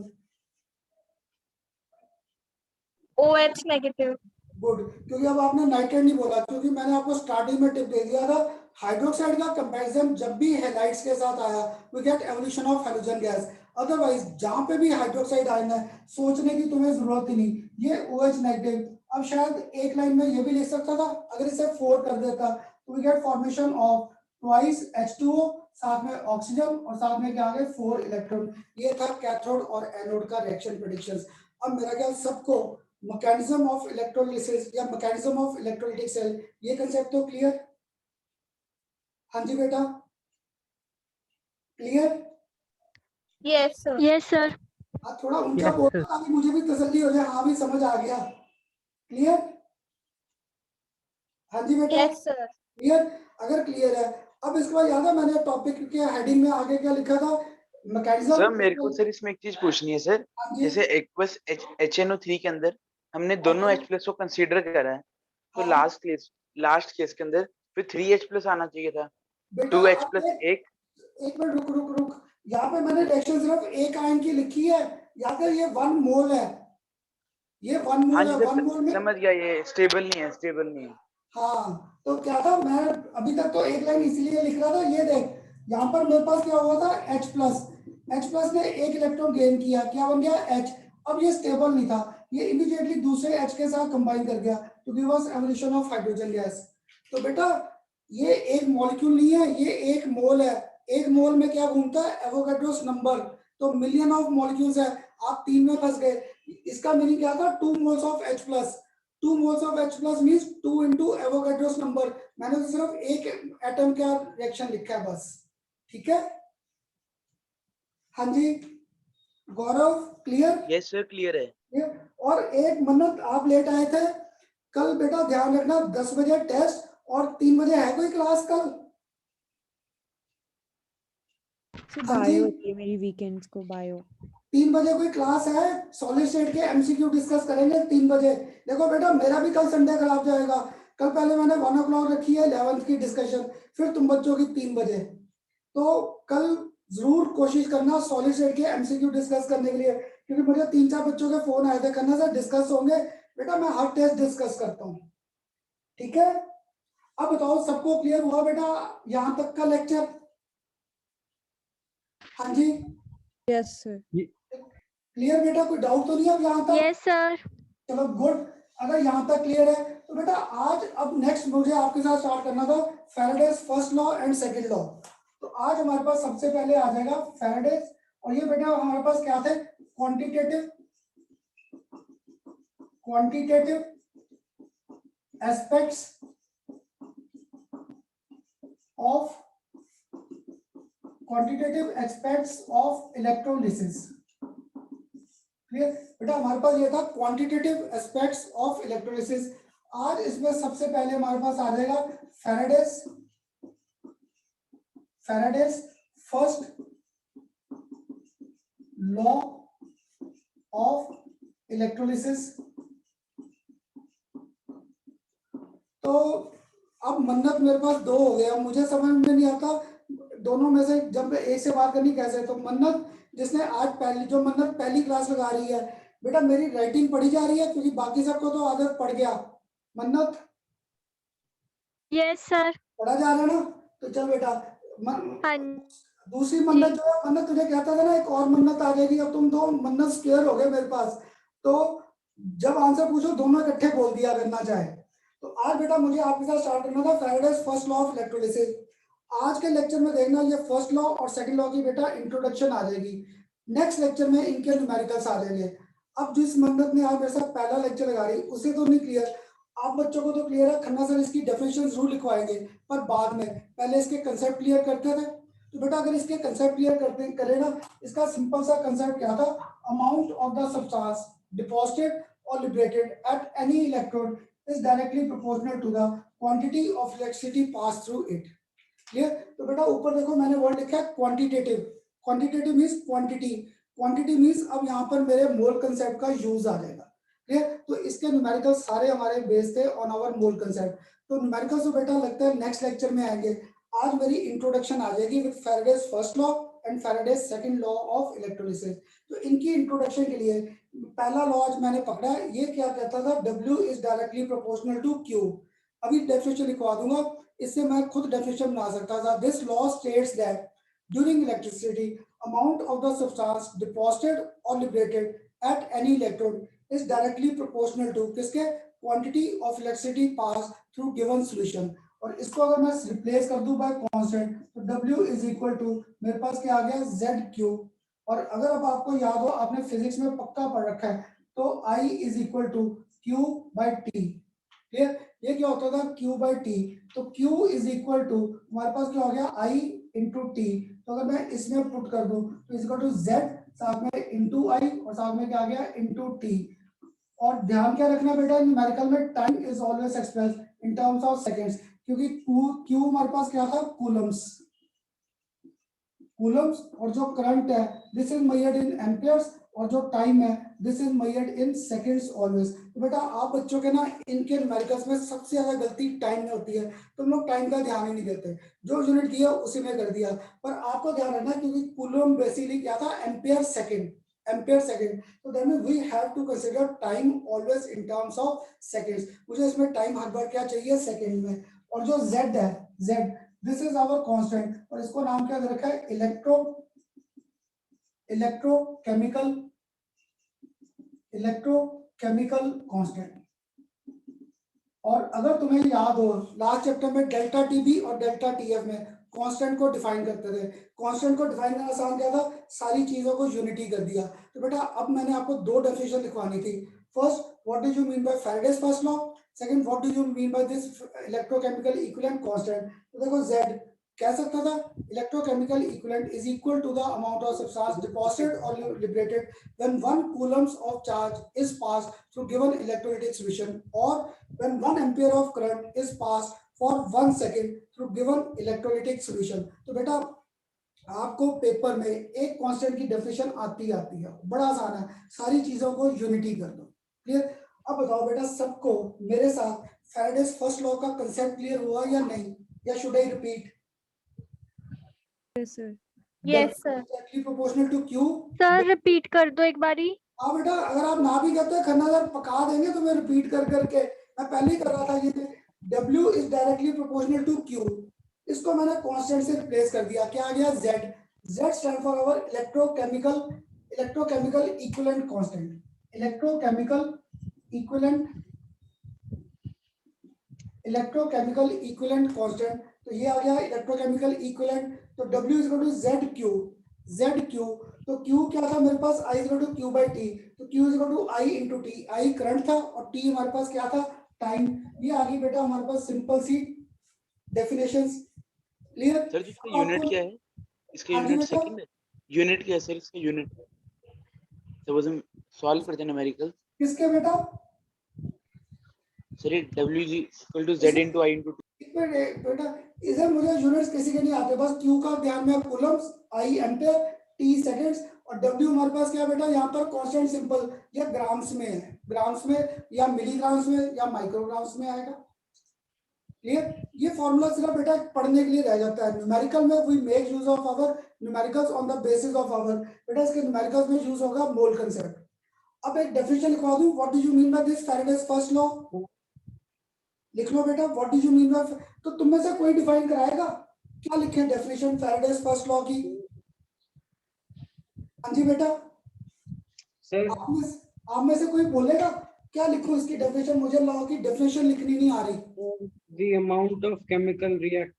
OH negative. गुड, क्योंकि अब आपने नाइट्रेट नहीं बोला, क्योंकि मैंने आपको स्टार्टिंग में टिप दे दिया था, हाइड्रोक्साइड का कंपैरिजन जब भी हैलाइड्स के साथ आया we get evolution of hydrogen gas. Otherwise जहां पे भी हाइड्रोक्साइड आयन है सोचने की तुम्हें जरूरत ही नहीं, ये OH नेगेटिव। अब शायद एक लाइन में ये भी लिख सकता था, अगर इसे 4 कर देता तो we get formation of twice H2O, साथ में ऑक्सीजन और साथ में क्या आ गए 4 इलेक्ट्रॉन। ये था कैथोड और एनोड का रिएक्शन प्रेडिक्शंस। अब मेरा ख्याल सबको मैकेनिज्म ऑफ इलेक्ट्रोलिसिस या मैकेनिज्म ऑफ इलेक्ट्रोलाइटिक सेल, ये कंसेप्ट तो क्लियर? हाँ जी बेटा, clear? Yes sir. Yes sir. हाँ थोड़ा ऊंचा Yes, बोलो sir. ताकि मुझे भी तसल्ली हो जाए, हाँ भी समझ आ गया। क्लियर? हाँ जी बेटा, यस सर। क्लियर? अगर क्लियर है अब इसके बाद याद है मैंने टॉपिक के हेडिंग में आगे क्या लिखा था, मैकेनिज्म। सर मेरे को सर इसमें एक चीज पूछनी है सर, जैसे एक्वस HNO3 के अंदर हमने दोनों H+ को कंसीडर करा है, तो हाँ। लास्ट केस के अंदर फिर 3H+ आना चाहिए था, बेटा 2H+ अब 1। एक मिनट रुक, यहाँ पे मैंने रिएक्शन सिर्फ एक आयन की लिखी है, या फिर ये 1 मोल है, ये 1 हाँ मोल जी है, सर 1 मोल में। समझ गया, ये स्टेबल नहीं है। हाँ, तो क्या था, मैं अभी तक तो एक लाइन इसलिए लिख रहा था, ये देख यहाँ पर मेरे पास क्या हुआ था, H+ ने एक इलेक्ट्रॉन गेन किया, क्या बन गया H। अब ये स्टेबल नहीं था, ये इमीडिएटली दूसरे H के साथ कंबाइन कर गया to give us evolution of hydrogen gas. तो बेटा ये एक मॉलिक्यूल नहीं है, ये एक मोल है, एक मोल में क्या घूमता है, एवोगाड्रोस नंबर, तो मिलियन ऑफ मॉलिक्यूल्स है, आप 3 में फंस गए। इसका मीनिंग क्या था, 2 moles of H+, 2 moles of H+ means 2 into Avogadro's number। मैंने तो सिर्फ एक एटम का रिएक्शन लिखा है बस, ठीक है। हाँ जी गौरव, क्लियर? यस सर क्लियर है। और एक मन्नत, आप लेट आए थे कल, बेटा ध्यान रखना 10 बजे टेस्ट और 3 बजे है कोई क्लास कल? हाँ जी, बायो होती है मेरी वीकेंड्स को, बायो 3 बजे कोई क्लास है, सॉलिड स्टेट के MCQ डिस्कस करेंगे 3 बजे। देखो बेटा मेरा भी कल संडे खराब जाएगा, कल पहले मैंने 1 o'clock रखी है 11th की डिस्कशन, फिर तुम बच्चों की 3 बजे। तो कल जरूर कोशिश करना सॉलिड स्टेट के MCQ डिस्कस करने के लिए, क्योंकि मुझे 3-4 बच्चों के फोन आए थे, करना सर डिस्कस होंगे। बेटा मैं हर टेस्ट डिस्कस करता हूँ, ठीक है। अब बताओ सबको क्लियर हुआ बेटा यहाँ तक का लेक्चर? हाँ जी यस सर। क्लियर बेटा, कोई डाउट तो नहीं है अब यहाँ तक? Yes sir. चलो गुड, अगर यहाँ तक क्लियर है तो बेटा आज अब नेक्स्ट मुझे आपके साथ स्टार्ट करना था Faraday's first law and second law. तो आज हमारे पास सबसे पहले आ जाएगा फैराडेज, और ये बेटा हमारे पास क्या थे, quantitative aspects of electrolysis. Clear बेटा, हमारे पास ये था क्वांटिटेटिव एस्पेक्ट्स ऑफ इलेक्ट्रोलिसिस। आज इसमें सबसे पहले हमारे पास आ जाएगा Faraday's first law of electrolysis. तो अब मन्नत मेरे पास 2 हो गया, मुझे समझ में नहीं आता दोनों में से जब एक से बात करनी कैसे। तो मन्नत जिसने आज मन्नत पहली क्लास लगा रही है, बेटा मेरी राइटिंग पढ़ी जा रही है, क्योंकि बाकी सबको तो आदत पड़ गया। मन्नत यस सर। पढ़ा जा रहा है ना? तो चल बेटा हाँ दूसरी मन्नत जो है, मन्नत तुझे कहता था ना एक और मन्नत आ जाएगी, अब तुम 2 मन्नत स्क्वायर हो गए मेरे पास। तो जब आंसर पूछो दोनों इकट्ठे बोल दिया करना चाहे। तो आज बेटा मुझे आपके साथ स्टार्ट करना था Faraday's first law of electrolysis. आज के लेक्चर में देखना ये फर्स्ट लॉ और सेकंड लॉ की बेटा इंट्रोडक्शन आ जाएगी, नेक्स्ट लेक्चर में इनके न्यूमेरिकल्स आ जाएंगे। अब जिस मन्नत ने आज मेरे साथ पहला लेक्चर लगा रही उसे तो नहीं क्लियर, आप बच्चों को तो क्लियर है, खन्ना सर इसकी डेफिनेशन जरूर लिखवाएंगे, पर बाद में पहले इसके कंसेप्ट क्लियर करते थे। तो बेटा अगर इसके कंसेप्ट क्लियर करते करें ना, इसका सिंपल सा कंसेप्ट क्या था, amount of the substance deposited और liberated at any electrode is directly proportional to the quantity of electricity passed through it। Clear? तो बेटा ऊपर देखो मैंने वर्ड लिखा है क्वांटिटेटिव मींस क्वांटिटी मींस अब यहाँ पर मेरे मोल कंसेप्ट का यूज आ जाएगा। क्लियर? तो इसके न्यूमेरिकल सारे हमारे बेस्ड थे ऑन आवर मोल कंसेप्ट। तो न्यूमेरिकल तो बेटा लगता है नेक्स्ट लेक्चर में आएंगे। आज मेरी इंट्रोडक्शन आ जाएगी with Faraday's first law and Faraday's second law of electrolysis. तो इनकी इंट्रोडक्शन के लिए पहला लॉ आज मैंने पकड़ा है, ये क्या कहता था, W is directly proportional to Q। अभी डेफिनेशन लिखवा दूंगा, इससे मैं खुद डेफिनेशन बना सकता था। This law states that during electricity amount of the substance deposited और liberated at any electrode is directly proportional to किसके, quantity of electricity pass through given solution. और इसको अगर मैं रिप्लेस कर दूं बाय कांस्टेंट, तो W इज इक्वल टू मेरे पास क्या आ गया, ZQ। और अगर अब आपको याद हो, आपने फिजिक्स में पक्का पढ़ रखा है, तो I is equal to Q by T. Clear? ये क्या होता था, Q बाई टी। तो Q इज इक्वल टू हमारे पास क्या हो गया, I इंटू टी। तो अगर मैं इसमें पुट कर दूं तो इज इक्वल टू Z साथ में इंटू I और साथ में क्या आ गया, इंटू टी। और ध्यान क्या रखना बेटा, न्यूमेरिकल में time is always express in terms of seconds, क्योंकि क्यू हमारे पास क्या था, कूलम्स, और जो करंट है this is measured in amperes, और जो टाइम है this is measured in seconds always. तो बेटा आप बच्चों के ना इनके न्यूमेरिकल्स में सबसे ज्यादा गलती टाइम में होती है, तुम लोग टाइम का ध्यान ही नहीं देते, जो यूनिट दिया उसी में कर दिया। पर आपको ध्यान रखना क्योंकि कूलम बेसिकली क्या था, एम्पियर सेकंड, तो then we have to consider time always in terms of seconds. मुझे इसमें टाइम हर बार क्या चाहिए, सेकंड में। और जो z है, z this is our constant, और इसको नाम क्या दे रखा है, इलेक्ट्रोकेमिकल कांस्टेंट। और अगर तुम्हें याद हो लास्ट चैप्टर में डेल्टा टीबी और डेल्टा टीएफ में कांस्टेंट को डिफाइन करते थे, कांस्टेंट को डिफाइन करना आसान क्या था, सारी चीजों को यूनिटी कर दिया। तो बेटा अब मैंने आपको दो डेफिनेशन लिखवानी थी, first what do you mean by Faraday's first law, second what do you mean by this electrochemical equivalent constant. तो देखो z कह सकता था electrochemical equivalent is equal to the amount of substance deposited और liberated when 1 coulombs of charge is passed through given electrolytic solution, or when 1 ampere of current is passed for 1 second through given electrolytic solution। तो बेटा आपको paper में एक constant की definition आती है, बड़ा आसान है, सारी चीजों को यूनिटी कर दो, क्लियर। अब बताओ बेटा सबको मेरे साथ फैराडेज फर्स्ट लॉ का कांसेप्ट क्लियर हुआ या नहीं, या should I repeat? Yes, sir. Yes, sir. Exactly proportional to Q। Sir repeat कर दो एक बारी। हाँ बेटा अगर आप ना भी करते खन्ना सर पका देंगे तो मैं रिपीट कर करके, मैं पहले ही कर रहा था ये, W is directly proportional to Q, इसको मैंने कांस्टेंट से रिप्लेस कर दिया, क्या आ गया Z stand for our electrochemical equivalent constant, electrochemical equivalent constant. तो ये आ गया इलेक्ट्रोकेमिकल इक्विवेलेंट। तो W is equal to ZQ, तो Q क्या था मेरे पास, I is equal to Q by T, तो Q is equal to I into T, I current था और T हमारे पास क्या था, टाइम। ये आ गई बेटा हमारे पास सिंपल सी डेफिनेशंस, क्लियर। सर जी इसका यूनिट क्या है, इसका यूनिट सेकंड है, यूनिट क्या है सर इसका यूनिट? सपोज हम सॉल्व करते हैं न्यूमेरिकल, किसके बेटा, सर ये W equal to Z into I into T। बेटा इधर मुझे यूनिट्स किसी के नहीं आते, बस Q का ध्यान में Coulomb's, I ampere, T seconds, और W हमारे पास क्या बेटा यहाँ पर कांस्टेंट सिंपल, ये ग्राम्स में है, ग्राम्स में या मिलीग्राम्स में या माइक्रोग्राम्स में आएगा, क्लियर। ये फॉर्मूला सिर्फ बेटा पढ़ने के लिए रह जाता है, न्यूमेरिकल में we make use of our numericals on the basis of our, बेटा इसके न्यूमेरिकल्स में यूज होगा मोल कंसेप्ट। अब एक डेफिनेशन लिखवा दूं, what do you mean by this Faraday's first law, लिख लो बेटा what do you mean bye. तो तुम में से कोई डिफाइन कराएगा, क्या लिखे डेफिनेशन फैराडेज फर्स्ट लॉ की? हाँ जी बेटा, सर आप में से कोई बोलेगा क्या लिखूं इसकी डेफिनेशन, मुझे लॉ की डेफिनेशन लिखनी नहीं आ रही। the amount of chemical react,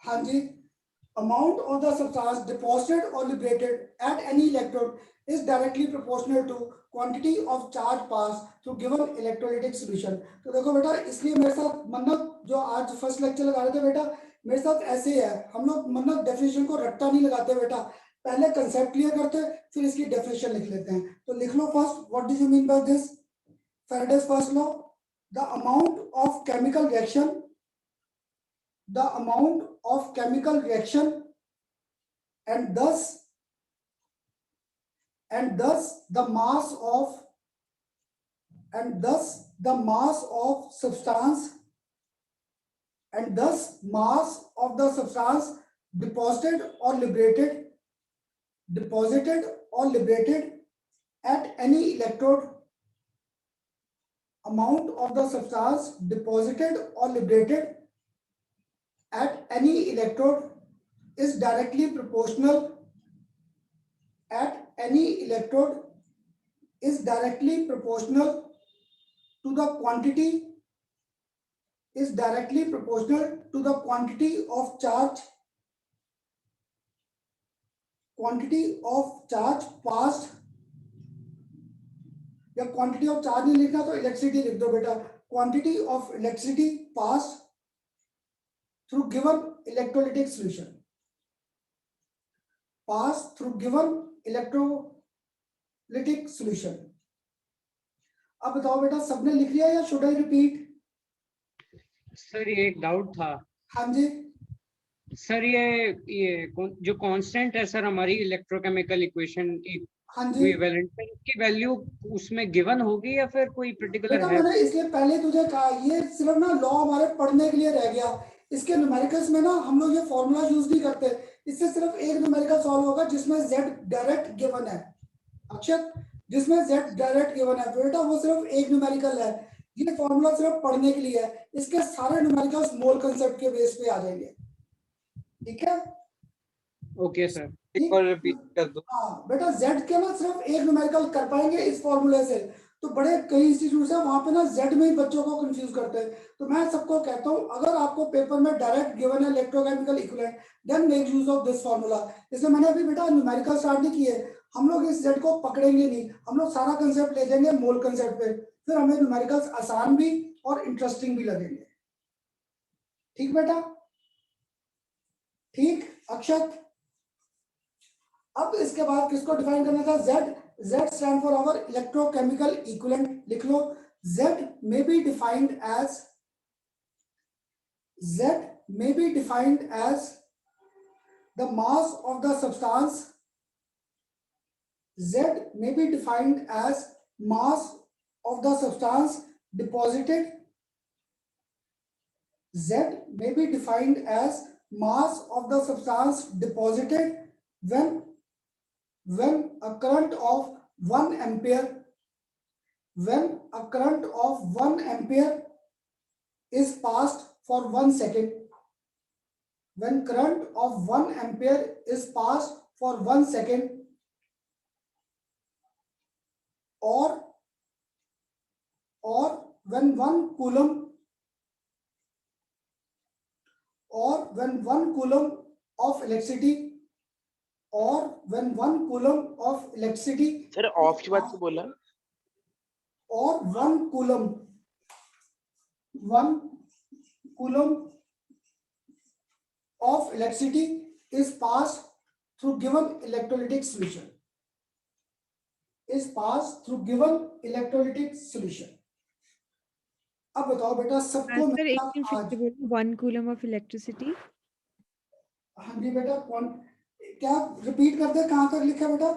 हाँ जी, amount of the substance deposited or liberated at any electrode is directly proportional to quantity of charge passed through given electrolytic solution। तो देखो बेटा इसलिए मेरे साथ मन्नत जो आज फर्स्ट लेक्चर लगा रहे थे बेटा, मेरे साथ ऐसे ही है, हम लोग मन्नत डेफिनेशन को रट्टा नहीं लगाते बेटा, पहले कंसेप्ट क्लियर करते फिर इसकी डेफिनेशन लिख लेते हैं। तो लिख लो first, what do you mean by this Faraday's first law, the amount of chemical reaction, the amount of chemical reaction and thus the mass of substance and thus mass of the substance deposited or liberated at any electrode, amount of the substance deposited or liberated at any electrode is directly proportional to the quantity of charge passed, या quantity of charge नहीं लिखना तो electricity लिख दो बेटा, quantity of electricity passed through given electrolytic solution, अब बताओ बेटा सबने लिख लिया या शुड आई रिपीट? सर ये एक डाउट था हाँ जी, सर, जो कांस्टेंट है सर हमारी इलेक्ट्रोकेमिकल इक्वेशन हाँ जी इक्विवेलेंट है, इसकी वैल्यू उसमें गिवन होगी या फिर कोई पर्टिकुलर बेटा, है? मैंने इसलिए पहले तुझे कहा ये सिर्फ ना लॉ हमारे पढ़ने के लिए रह गया। इसके न्यूमेरिकल्स में ना हम लोग ये फॉर्मूला यूज नहीं करते। इससे सिर्फ एक न्यूमेरिकल सॉल्व होगा जिसमें z डायरेक्ट गिवन है। अक्षत, जिसमें z डायरेक्ट गिवन है बेटा, वो सिर्फ एक न्यूमेरिकल है। ये फॉर्मूला सिर्फ पढ़ने के लिए है। इसके सारे न्यूमेरिकल्स मोल कंसेप्ट के बेस पे आ जाएंगे। ठीक है, ओके सर, एक और रिपीट कर दो। हाँ बेटा, z के ना सिर्फ एक न्यूमेरिकल कर पाएंगे इस फॉर्मूले से। तो बड़े कई इंस्टीट्यूट है वहां पे ना z में ही बच्चों को कंफ्यूज करते हैं। तो मैं सबको कहता हूँ अगर आपको पेपर में डायरेक्ट गिवन है electrochemical equivalent, then make use of this formula. इसलिए मैंने अभी बेटा न्यूमेरिकल स्टार्ट नहीं किए। हम लोग इस z को पकड़ेंगे नहीं, हम लोग सारा कंसेप्ट ले जाएंगे मोल कंसेप्ट पे। फिर हमें न्यूमेरिकल्स आसान भी और इंटरेस्टिंग भी लगेंगे। ठीक बेटा, ठीक अक्षत। अब इसके बाद किसको डिफाइन करना था? Z stand for our electrochemical equivalent. लिख लो, Z may be defined as the mass of the substance. Z may be defined as mass of the substance deposited. Z may be defined as mass of the substance deposited when a current of 1 ampere is passed for 1 second. When current of 1 ampere is passed for 1 second, or when 1 coulomb of electricity sir of की बात तो बोला। or 1 coulomb of electricity is passed through given electrolytic solution. अब बताओ बेटा सबको sir एक आज, मिनट फिर से बोलो, 1 कूलम ऑफ इलेक्ट्रिसिटी। हाँ जी बेटा, कौन क्या रिपीट कर दे, कहाँ तक लिखा बेटा?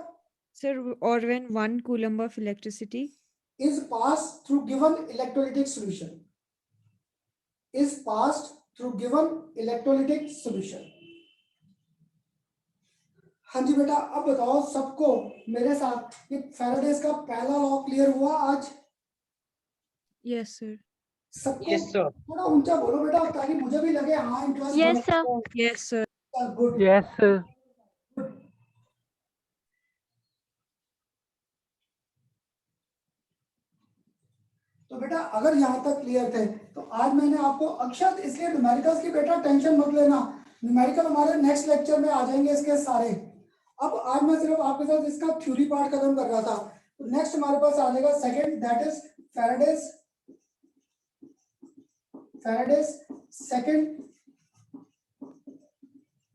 सर और when 1 coulomb of electricity is passed through given electrolytic solution. हाँ जी बेटा, अब बताओ सबको मेरे साथ, ये फैराडेज का पहला लॉ क्लियर हुआ आज? Yes sir. सबको यस सर। थोड़ा ऊंचा बोलो बेटा ताकि मुझे भी लगे हाँ interest. Yes, sir. Yes sir. Good. Yes, sir. तो बेटा अगर यहाँ तक क्लियर थे तो आज मैंने आपको अक्षत, इसलिए न्यूमेरिकल्स की बेटा टेंशन मत लेना, न्यूमेरिकल हमारे नेक्स्ट लेक्चर में आ जाएंगे इसके सारे। अब आज मैं सिर्फ आपके साथ इसका थ्योरी पार्ट खत्म कर रहा था। तो नेक्स्ट हमारे पास आ जाएगा second, that is Faraday's second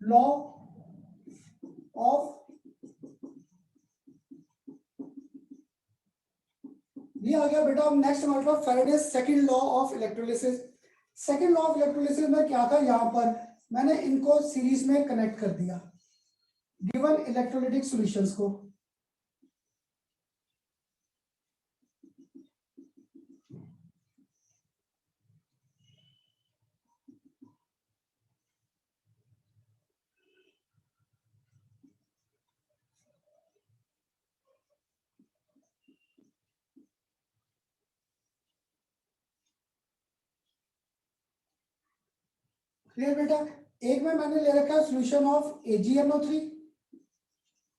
law of ये आ गया बेटा। नेक्स्ट हमारे पास Faraday's second law of electrolysis. Second law of electrolysis में क्या था, यहाँ पर मैंने इनको सीरीज में कनेक्ट कर दिया गिवन इलेक्ट्रोलिटिक सॉल्यूशंस को। क्लियर बेटा? एक में मैंने ले रखा है सॉल्यूशन ऑफ AgNO3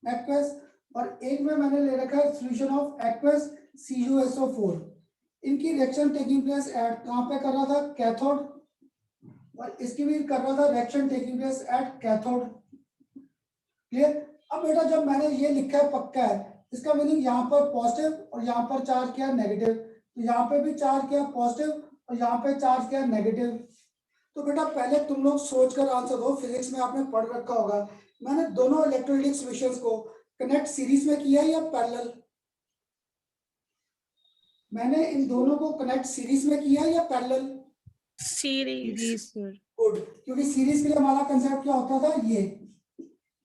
एक्वस, और एक में मैंने ले रखा है सॉल्यूशन ऑफ एक्वस CuSO4। इनकी रिएक्शन टेकिंग प्लेस एट कहां पे कर रहा था? कैथोड। और इसकी भी कर रहा था reaction taking place at cathode. Clear? अब बेटा जब मैंने ये लिखा है पक्का है, इसका मीनिंग यहाँ पर पॉजिटिव और यहाँ पर चार्ज किया नेगेटिव, तो यहाँ पे भी चार्ज किया पॉजिटिव और यहाँ पे चार्ज किया नेगेटिव। तो बेटा पहले तुम लोग सोचकर आंसर दो, फिजिक्स में आपने पढ़ रखा होगा। मैंने दोनों इलेक्ट्रोलाइटिक सॉल्यूशंस को कनेक्ट सीरीज में किया या पैरेलल? मैंने इन दोनों को कनेक्ट सीरीज में किया या parallel? Series. Series sir. Good, क्योंकि सीरीज के लिए हमारा कंसेप्ट क्या होता था, ये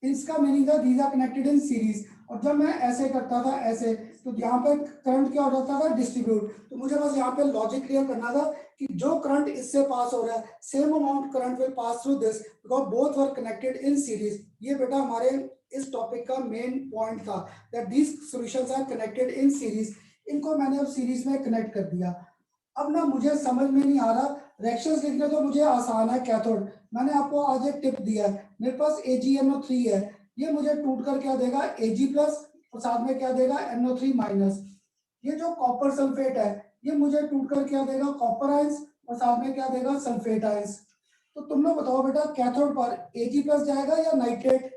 इसका मीनिंग था these are connected in series. और जब मैं ऐसे करता था ऐसे, तो यहाँ पे करंट क्या हो जाता था, डिस्ट्रीब्यूट। तो मुझे बस यहाँ पे लॉजिक क्लियर करना था कि जो करंट इससे पास हो रहा है, same amount current will pass through this because both were connected in series. ये बेटा हमारे इस टॉपिक का मेन पॉइंट था, that these solutions are connected in series. इनको मैंने अब सीरीज में कनेक्ट कर दिया। अब ना मुझे समझ में नहीं आ रहा, रिएक्शंस लिखने तो मुझे आसान है, कैथोड। मैंने आपको आज एक टिप दिया है, मेरे पास AgNO3 है, ये मुझे टूट कर क्या देगा, Ag प्लस, और साथ में क्या देगा, NO3 माइनस। ये जो कॉपर सल्फेट है, ये मुझे टूट कर क्या देगा, कॉपर आयंस, और साथ में क्या देगा, सल्फेट आयंस। तो तुम लोग बताओ बेटा, कैथोड पर Ag प्लस जाएगा या नाइट्रेट?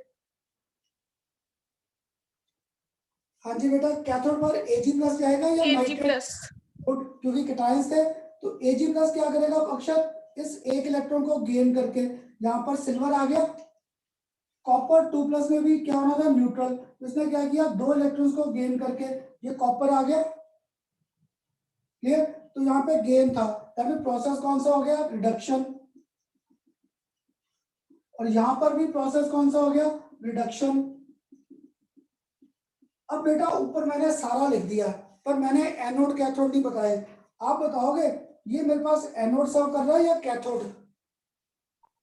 हाँ जी बेटा, कैथोड पर Ag प्लस जाएगा या Ag नाइट्रेट? plus. गुड, क्योंकि कैटायंस थे। तो Ag प्लस क्या करेगा अक्षर, इस एक इलेक्ट्रॉन को गेन करके, यहाँ पर सिल्वर आ गया। कॉपर 2 प्लस में भी क्या होना था, न्यूट्रल। इसने क्या किया, 2 इलेक्ट्रॉन्स को गेन करके ये कॉपर आ गया। क्लियर? तो यहाँ पे गेन था, तभी प्रोसेस कौन सा हो गया, रिडक्शन। और यहाँ पर भी प्रोसेस कौन सा हो गया, रिडक्शन। अब बेटा ऊपर मैंने सारा लिख दिया, पर मैंने एनोड कैथोड नहीं बताए। आप बताओगे ये मेरे पास एनोड सर्व कर रहा है या cathode?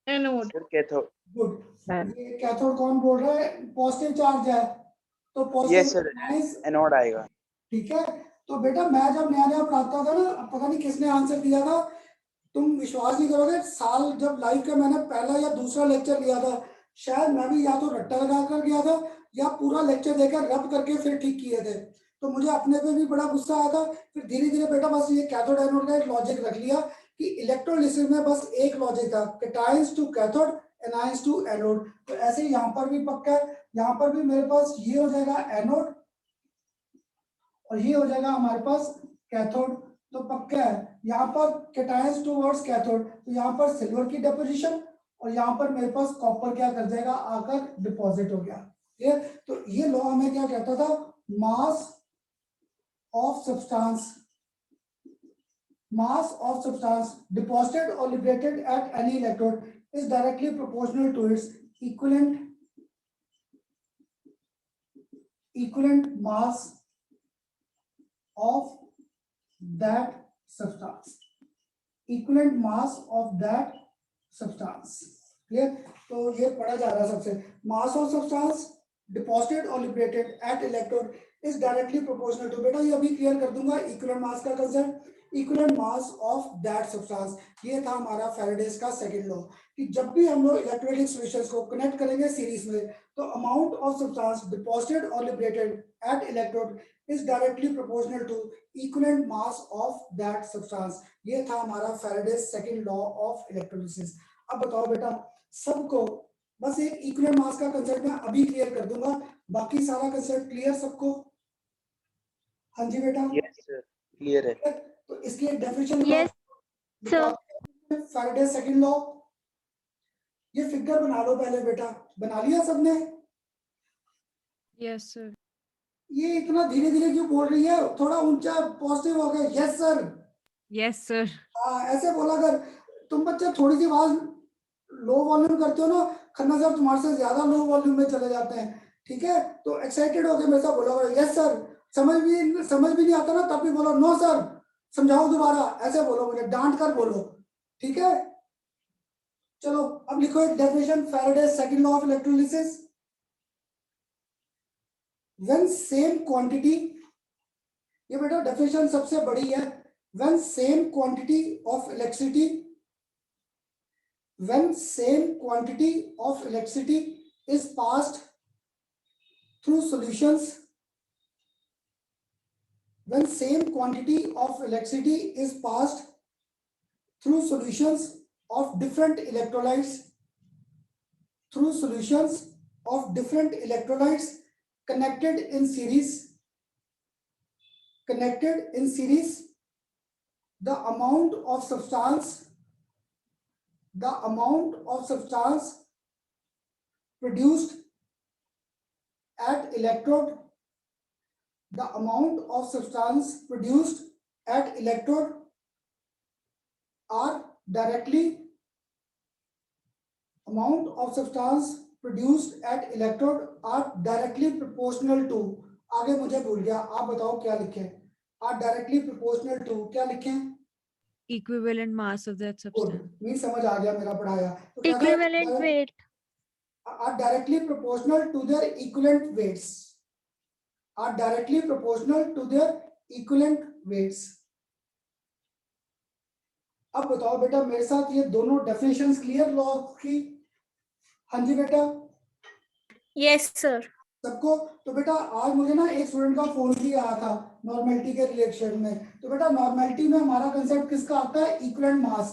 Anode. Sir cathode. Good, ये कैथोड कौन बोल रहा है, पॉजिटिव चार्ज है, तो यस पॉजिटिव सर, एनोड आएगा। ठीक है। तो बेटा मैं जब नया नया पढ़ाता था ना, पता नहीं किसने आंसर दिया था, तुम विश्वास नहीं करोगे, साल जब लाइफ का मैंने पहला या दूसरा लेक्चर लिया था, शायद मैं भी या तो रट्टा लगा कर गया था या पूरा लेक्चर देकर रब करके फिर ठीक किए थे। तो मुझे अपने पे भी बड़ा गुस्सा आया था। फिर धीरे धीरे बेटा बस ये कैथोड एनोड का एक लॉजिक रख लिया कि इलेक्ट्रोलिसिस में बस एक लॉजिक था, cations to cathode, anions to anode. तो ऐसे ही यहाँ पर भी पक्का है, यहाँ पर भी मेरे पास ये हो जाएगा एनोड और ये हो जाएगा हमारे पास कैथोड। तो पक्का है, यहाँ पर कैटायंस टुवर्ड्स कैथोड, तो यहाँ पर सिल्वर की डिपोजिशन और यहाँ पर मेरे पास कॉपर क्या कर जाएगा, आकर डिपॉजिट हो गया। ये तो ये लॉ हमें क्या कहता था, mass of substance, mass of substance deposited or liberated at any electrode is directly proportional to its equivalent mass of that substance, equivalent mass of that substance। Clear? तो ये पढ़ा जा रहा है सबसे, mass of substance deposited or liberated at electrode is directly proportional to, बेटा ये अभी क्लियर कर दूंगा, equivalent mass का concept, equivalent mass of that substance. ये था हमारा फैराडेज का सेकंड लॉ कि जब भी हम लोग इलेक्ट्रोलाइटिक सॉल्यूशंस को कनेक्ट करेंगे सीरीज में, तो अमाउंट ऑफ सब्सटेंस डिपॉजिटेड और liberated at electrode is directly proportional to equivalent mass of that substance. ये था हमारा Faraday's second law of electrolysis. अब बताओ बेटा, सबको बस एक इक्विवेलेंट मास का कंसेप्ट मैं अभी क्लियर कर दूंगा, बाकी सारा कंसेप्ट क्लियर सबको? हाँ जी बेटा, यस सर, क्लियर है। तो इसकी एक definition Yes, sir. Faraday second law, ये फिगर बना लो पहले बेटा, बना लिया सबने? Yes sir. ये इतना धीरे धीरे क्यों बोल रही है, थोड़ा ऊंचा पॉजिटिव हो गया। Yes sir, yes sir. ऐसे बोला कर। तुम बच्चे थोड़ी सी आवाज लो वॉल्यूम करते हो ना, खन्ना साहब तुम्हारे से ज्यादा लो वॉल्यूम में चले जाते हैं, ठीक है? तो एक्साइटेड होकर मेरे साथ बोला करो यस सर। समझ भी नहीं आता ना, तब भी बोलो नो सर, समझाओ दोबारा, ऐसे बोलो, मुझे डांट कर बोलो, ठीक है? चलो अब लिखो एक definition, Faraday second law of electrolysis. When same quantity, ये बेटा डेफिनेशन सबसे बड़ी है, when same quantity of electricity, when same quantity of electricity is passed through solutions, when same quantity of electricity is passed through solutions of different electrolytes, through solutions of different electrolytes connected in series, the amount of substance produced at electrode, the amount of substance produced at electrode are directly amount of substance produced at electrode are directly proportional to, आगे मुझे भूल गया, आप बताओ क्या लिखें, are directly proportional to, क्या लिखें? Equivalent mass of that Good, substance. नहीं समझ आ गया मेरा पढ़ाया, तो क्या था? Equivalent weight. Are directly proportional to their equivalent weights, are directly proportional to their equivalent weights. अब बताओ बेटा मेरे साथ ये दोनों डेफिनेशंस क्लियर लॉ की? हाँ जी बेटा Yes, sir. सबको? तो बेटा आज मुझे ना एक स्टूडेंट का फोन भी आया था नॉर्मेलिटी के रिलेशन में, तो बेटा नॉर्मेलिटी में हमारा कंसेप्ट किसका आता है? Equivalent mass.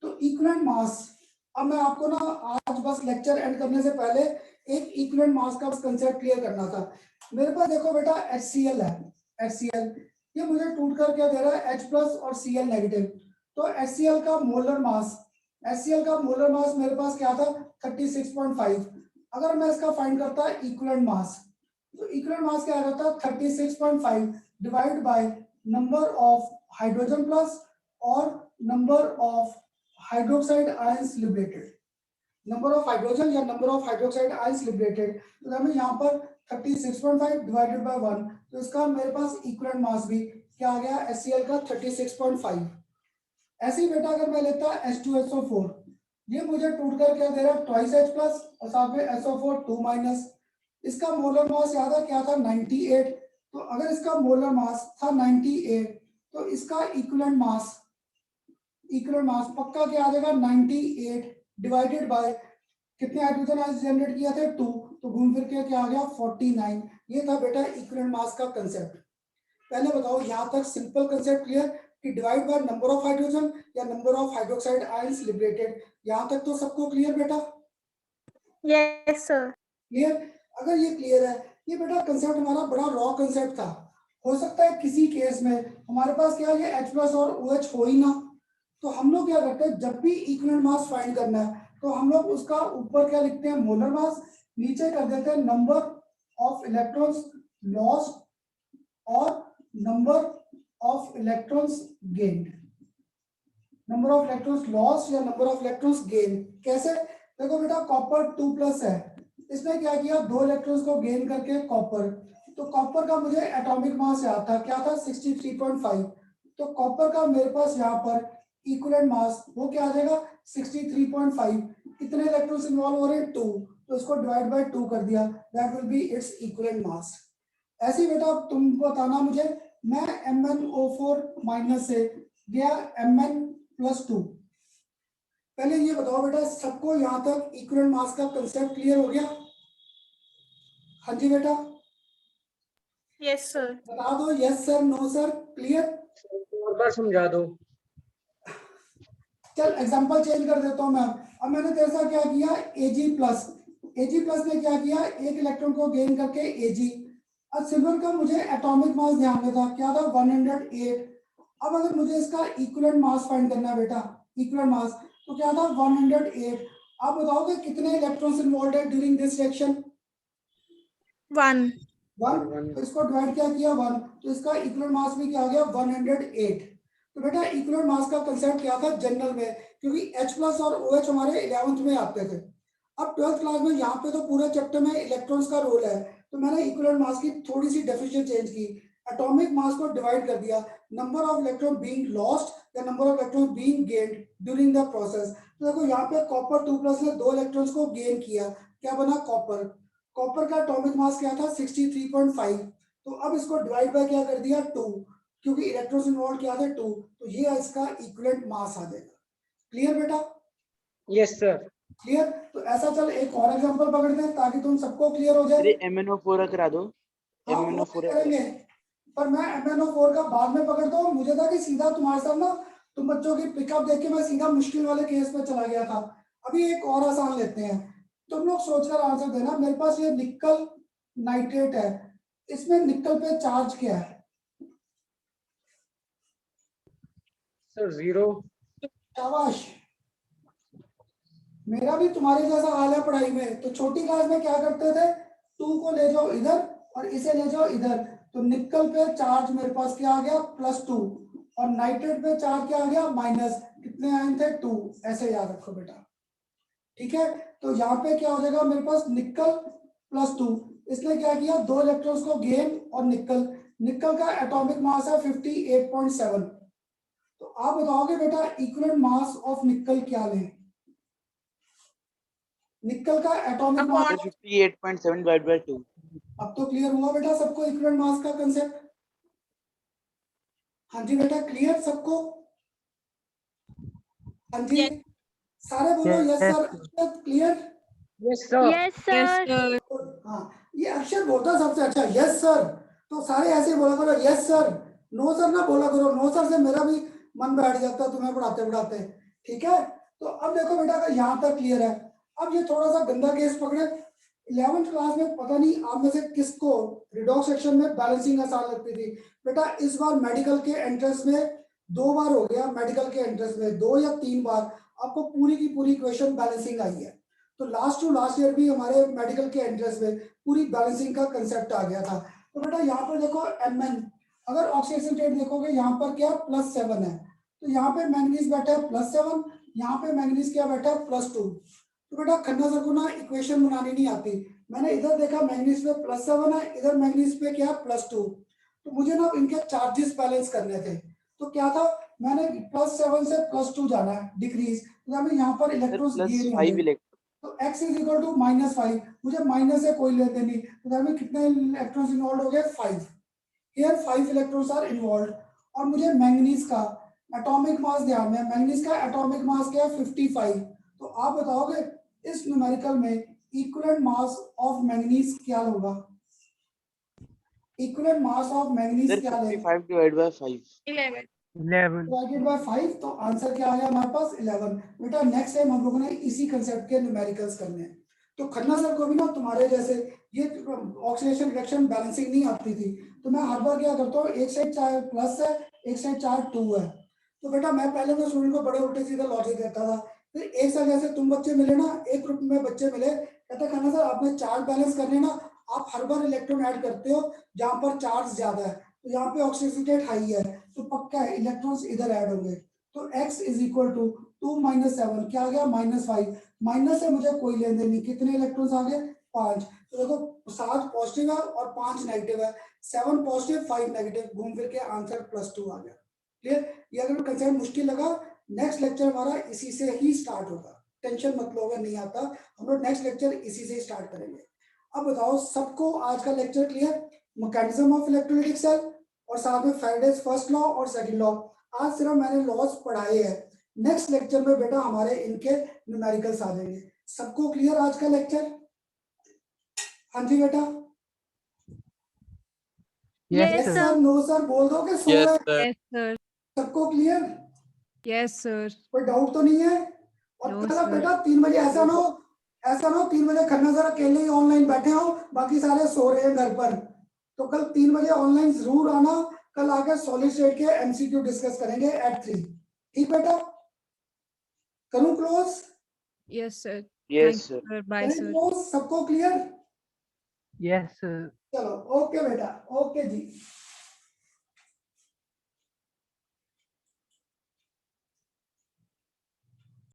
तो इक्विवेलेंट मास, अब मैं आपको ना आज बस लेक्चर एंड करने से पहले एक इक्विवेलेंट मास का कंसेप्ट क्लियर करना था। मेरे पास देखो बेटा HCl है, HCl ये मुझे टूट कर क्या दे रहा है? H प्लस और Cl नेगेटिव। तो HCl का मोलर मास, HCl का मोलर मास मेरे पास क्या था? 36.5। अगर मैं इसका फाइंड करता इक्विवेलेंट मास, तो इक्विवेलेंट मास क्या आ जाता? 36.5 divide by number of hydrogen plus और number of hydroxide ions liberated, number of hydrogen या number of hydroxide ions liberated. तो हमें यहाँ पर 36.5 डिवाइडेड बाय 1, तो इसका मेरे पास इक्विवेलेंट मास भी क्या आ गया? HCl का 36.5। ऐसे ही बेटा अगर मैं लेता H2SO4, ये मुझे टूट कर क्या दे रहा है? ट्वाइस H प्लस और साथ में SO4 2 माइनस। इसका मोलर मास याद है क्या था? 98। तो अगर इसका मोलर मास था 98, तो इसका इक्विवेलेंट मास पक्का क्या आ जाएगा? 98 डिवाइडेड बाय कितने हाइड्रोजन आयंस जनरेट किया थे? 2, तो घूम फिर के क्या आ गया? 49। ये था बेटा इक्विवेलेंट मास का कंसेप्ट। पहले बताओ यहाँ तक सिंपल कंसेप्ट क्लियर कि divide by number of hydrogen या number of hydroxide ions liberated, यहाँ तक तो सबको क्लियर बेटा? Yes, sir. क्लियर? अगर ये क्लियर है, ये बेटा कंसेप्ट हमारा बड़ा रॉ कंसेप्ट था। हो सकता है किसी केस में हमारे पास क्या ये H प्लस और OH हो ही ना, तो हम लोग क्या करते हैं, जब भी इक्विवेलेंट मास फाइंड करना है तो हम लोग उसका ऊपर क्या लिखते हैं? मोलर मास, नीचे कर देते हैं नंबर ऑफ इलेक्ट्रॉन्स लॉस्ट और number of electrons gained, number of electrons lost या नंबर ऑफ इलेक्ट्रॉन्स गेन। कैसे? देखो बेटा कॉपर 2 प्लस है, इसने क्या किया? 2 इलेक्ट्रॉन्स को गेन करके कॉपर, तो कॉपर का मुझे एटॉमिक मास याद था क्या था? 63.5। तो कॉपर का मेरे पास यहाँ पर इक्विवेलेंट मास वो क्या आ जाएगा? 63.5। कितने इलेक्ट्रॉन्स इन्वॉल्व हो रहे हैं? 2, तो इसको डिवाइड बाय 2 कर दिया, that will B its equivalent mass. ऐसे ही बेटा तुम बताना मुझे, मैं MnO4 माइनस से गया Mn+2, पहले ये बताओ बेटा सबको यहाँ तक इक्विवेलेंट मास का कंसेप्ट क्लियर हो गया? हाँ जी बेटा Yes, sir. बता दो, yes sir, no sir, clear? और बार समझा दो। चल एग्जांपल चेंज कर देता हूँ मैं। अब मैंने तेरे साथ क्या किया? Ag+ ने क्या किया? एक इलेक्ट्रॉन को गेन करके Ag। अब सिल्वर का मुझे एटॉमिक मास ध्यान में था क्या था? 108। अब अगर मुझे इसका इक्विवेलेंट मास फाइंड करना है बेटा, इक्विवेलेंट मास, तो क्या था? 108। आप बताओगे कितने इलेक्ट्रॉन्स इन्वॉल्व है ड्यूरिंग दिस रिएक्शन? 1. 1, तो इसको डिवाइड क्या किया? 1, तो इसका इक्विवेलेंट मास भी क्या आ गया? 108। तो बेटा इक्विवेलेंट मास का कंसेप्ट क्या था जनरल में? क्योंकि H प्लस और OH हमारे 11th में आते थे। अब 12th क्लास में यहाँ पे तो पूरे चैप्टर में इलेक्ट्रॉन्स का रोल है, तो मैंने इक्विवेलेंट मास की थोड़ी सी डेफिनेशन चेंज की, एटॉमिक मास को डिवाइड कर दिया number of electron being lost या number of electron being gained during the process. तो देखो यहाँ पे कॉपर 2 प्लस ने 2 इलेक्ट्रॉन्स को गेन किया, क्या बना? कॉपर। कॉपर का एटॉमिक मास क्या था? 63.5। तो अब इसको डिवाइड बाय क्या कर दिया? 2, क्योंकि इलेक्ट्रॉन्स इन्वॉल्व क्या थे? 2, तो ये इसका इक्विवेलेंट मास आ जाएगा। क्लियर बेटा? Yes sir. क्लियर? तो ऐसा चल एक और एग्जांपल पकड़ते हैं ताकि तुम सबको क्लियर हो जाए। अरे MnO4 करा दो। हाँ, वो MnO4 करेंगे, पर मैं MnO4 का बाद में पकड़ता हूँ। मुझे था कि सीधा तुम्हारे साथ ना तुम बच्चों की पिकअप देख के मैं सीधा मुश्किल वाले केस पे चला गया था। अभी एक और आसान लेते हैं, तुम लोग सोचकर आंसर देना। मेरे पास ये निकल नाइट्रेट है, इसमें निकल पे चार्ज क्या है? सर 0। शाबाश, मेरा भी तुम्हारे जैसा हाल है पढ़ाई में। तो छोटी क्लास में क्या करते थे? 2 को ले जाओ इधर और इसे ले जाओ इधर, तो निकल पे चार्ज मेरे पास क्या आ गया? +2, और नाइट्रेट पे चार्ज क्या आ गया? माइनस। कितने आयन थे 2, ऐसे याद रखो बेटा, ठीक है। तो यहाँ पे क्या हो जाएगा मेरे पास निकल +2, इसने क्या किया 2 इलेक्ट्रॉन्स को गेन, और निकल का एटॉमिक मास है 58.7। तो आप बताओगे बेटा इक्विवेलेंट मास ऑफ निकल क्या लें? निकल का एटॉमिक मास 58.7 डिवाइड बाय 2। अब तो क्लियर हुआ बेटा सबको इक्विवेलेंट मास का कंसेप्ट? हाँ जी बेटा, क्लियर सबको? हाँ जी, Yes. सारे बोलो yes Yes, sir, clear? Yes sir. Yes, sir. हाँ, ये अक्षर बोलता है सबसे अच्छा यस सर, तो सारे ऐसे ही बोला करो यस सर, नो सर ना बोला करो, नो सर से मेरा भी मन बैठ जाता है तुम्हें पढ़ाते पढ़ाते, ठीक है। तो अब देखो बेटा अगर यहाँ तक क्लियर है, अब ये थोड़ा सा गंदा केस पकड़े। 11th क्लास में पता नहीं आप में से किसको रिडॉक्स सेक्शन में बैलेंसिंग आसान लगती थी बेटा। इस बार मेडिकल के एंट्रेंस में 2 बार हो गया, मेडिकल के एंट्रेंस में 2 या 3 बार आपको पूरी की पूरी क्वेश्चन बैलेंसिंग आई है। तो लास्ट टू लास्ट ईयर भी हमारे मेडिकल के एंट्रेंस में पूरी बैलेंसिंग का कंसेप्ट आ गया था। तो बेटा यहाँ पर देखो Mn, अगर ऑक्सीडेशन स्टेट देखोगे यहाँ पर क्या +7 है, तो यहाँ पे मैंगनीज बैठा है +7, यहाँ पे मैंगनीज क्या बैठा है +2। तो बेटा खन्ना सर को ना इक्वेशन बनानी नहीं आती, मैंने इधर देखा मैंगनीज पे +7 है, इधर मैंगनीज पे क्या +2, तो मुझे ना इनके चार्जेस बैलेंस करने थे। तो क्या था, मैंने +7 से +2 जाना है डिक्रीज, तो हमें यहाँ पर इलेक्ट्रॉन्स गेन होंगे। +5 इलेक्ट्रॉन। तो x इज इक्वल टू -5, मुझे माइनस से कोई लेते नहीं, तो हमें कितने इलेक्ट्रॉन्स इन्वॉल्व हो गए 5, हियर 5 इलेक्ट्रॉन्स आर इन्वॉल्व। और मुझे मैंगनीज का एटॉमिक मास ध्यान में, मैंगनीज का एटॉमिक मास क्या है 55। तो आप बताओगे इस न्यूमेरिकल में इक्विवेलेंट मास ऑफ मैंगनीज क्या होगा? इक्विवेलेंट मास ऑफ मैंगनीज क्या लेगा? 55 डिवाइड बाय 5। 11. 11. डिवाइडेड बाय 5, तो आंसर क्या आ गया हमारे पास 11। बेटा नेक्स्ट टाइम हम लोगों ने इसी कंसेप्ट के न्यूमेरिकल्स करने हैं। तो खन्ना सर को भी ना तुम्हारे जैसे ये ऑक्सीडेशन रिडक्शन बैलेंसिंग नहीं आती थी, तो मैं हर बार क्या करता हूँ, एक साइड चार प्लस है, एक साइड चार 2 है। तो बेटा मैं पहले तो स्टूडेंट को बड़े उल्टे सीधे लॉजिक देता था, फिर एक साल जैसे तुम बच्चे मिले ना, एक ग्रुप में बच्चे मिले, कहते खन्ना सर आपने चार्ज बैलेंस करने ना, आप हर बार इलेक्ट्रॉन ऐड करते हो जहाँ पर चार्ज ज्यादा है, तो यहाँ पे ऑक्सीडेशन स्टेट हाई है, तो पक्का है इलेक्ट्रॉन्स इधर ऐड होंगे। तो x इज इक्वल टू 2 - 7 क्या आ गया -5, माइनस से मुझे कोई लेन देन नहीं, कितने इलेक्ट्रॉन्स आ गए 5। तो देखो 7 पॉजिटिव है और 5 नेगेटिव है, 7 पॉजिटिव 5 नेगेटिव, घूम फिर के आंसर +2 आ गया। क्लियर? ये अगर कंसेप्ट मुश्किल लगा, नेक्स्ट लेक्चर हमारा इसी से ही स्टार्ट होगा, टेंशन मत लो अगर नहीं आता, हम लोग नेक्स्ट लेक्चर इसी से ही स्टार्ट करेंगे। अब बताओ सबको आज का lecture clear? Mechanism of electrolytic cell और साथ में फैराडेज फर्स्ट लॉ और सेकंड लॉ, आज सिर्फ मैंने लॉज पढ़ाए हैं। नेक्स्ट लेक्चर में बेटा हमारे इनके न्यूमेरिकल्स आ जाएंगे। सबको क्लियर आज का लेक्चर? हाँ जी बेटा, Yes, Yes, sir. sir. No sir बोल दो कि सो Yes, है। sir. Yes, sir. सबको क्लियर? Yes, sir. कोई डाउट तो नहीं है? और No, कल sir. बेटा 3 बजे ऐसा ना हो 3 बजे खन्ना सर अकेले ही ऑनलाइन बैठे हो, बाकी सारे सो रहे हैं घर पर, तो कल 3 बजे ऑनलाइन जरूर आना, कल आके सॉलिड स्टेट के एमसीक्यू डिस्कस करेंगे एट 3। ठीक बेटा, करूं close? Yes, sir. Yes, Thank sir. you, sir. Bye, करें sir. क्लोज? सबको क्लियर? Yes, sir. चलो ओके बेटा, ओके जी।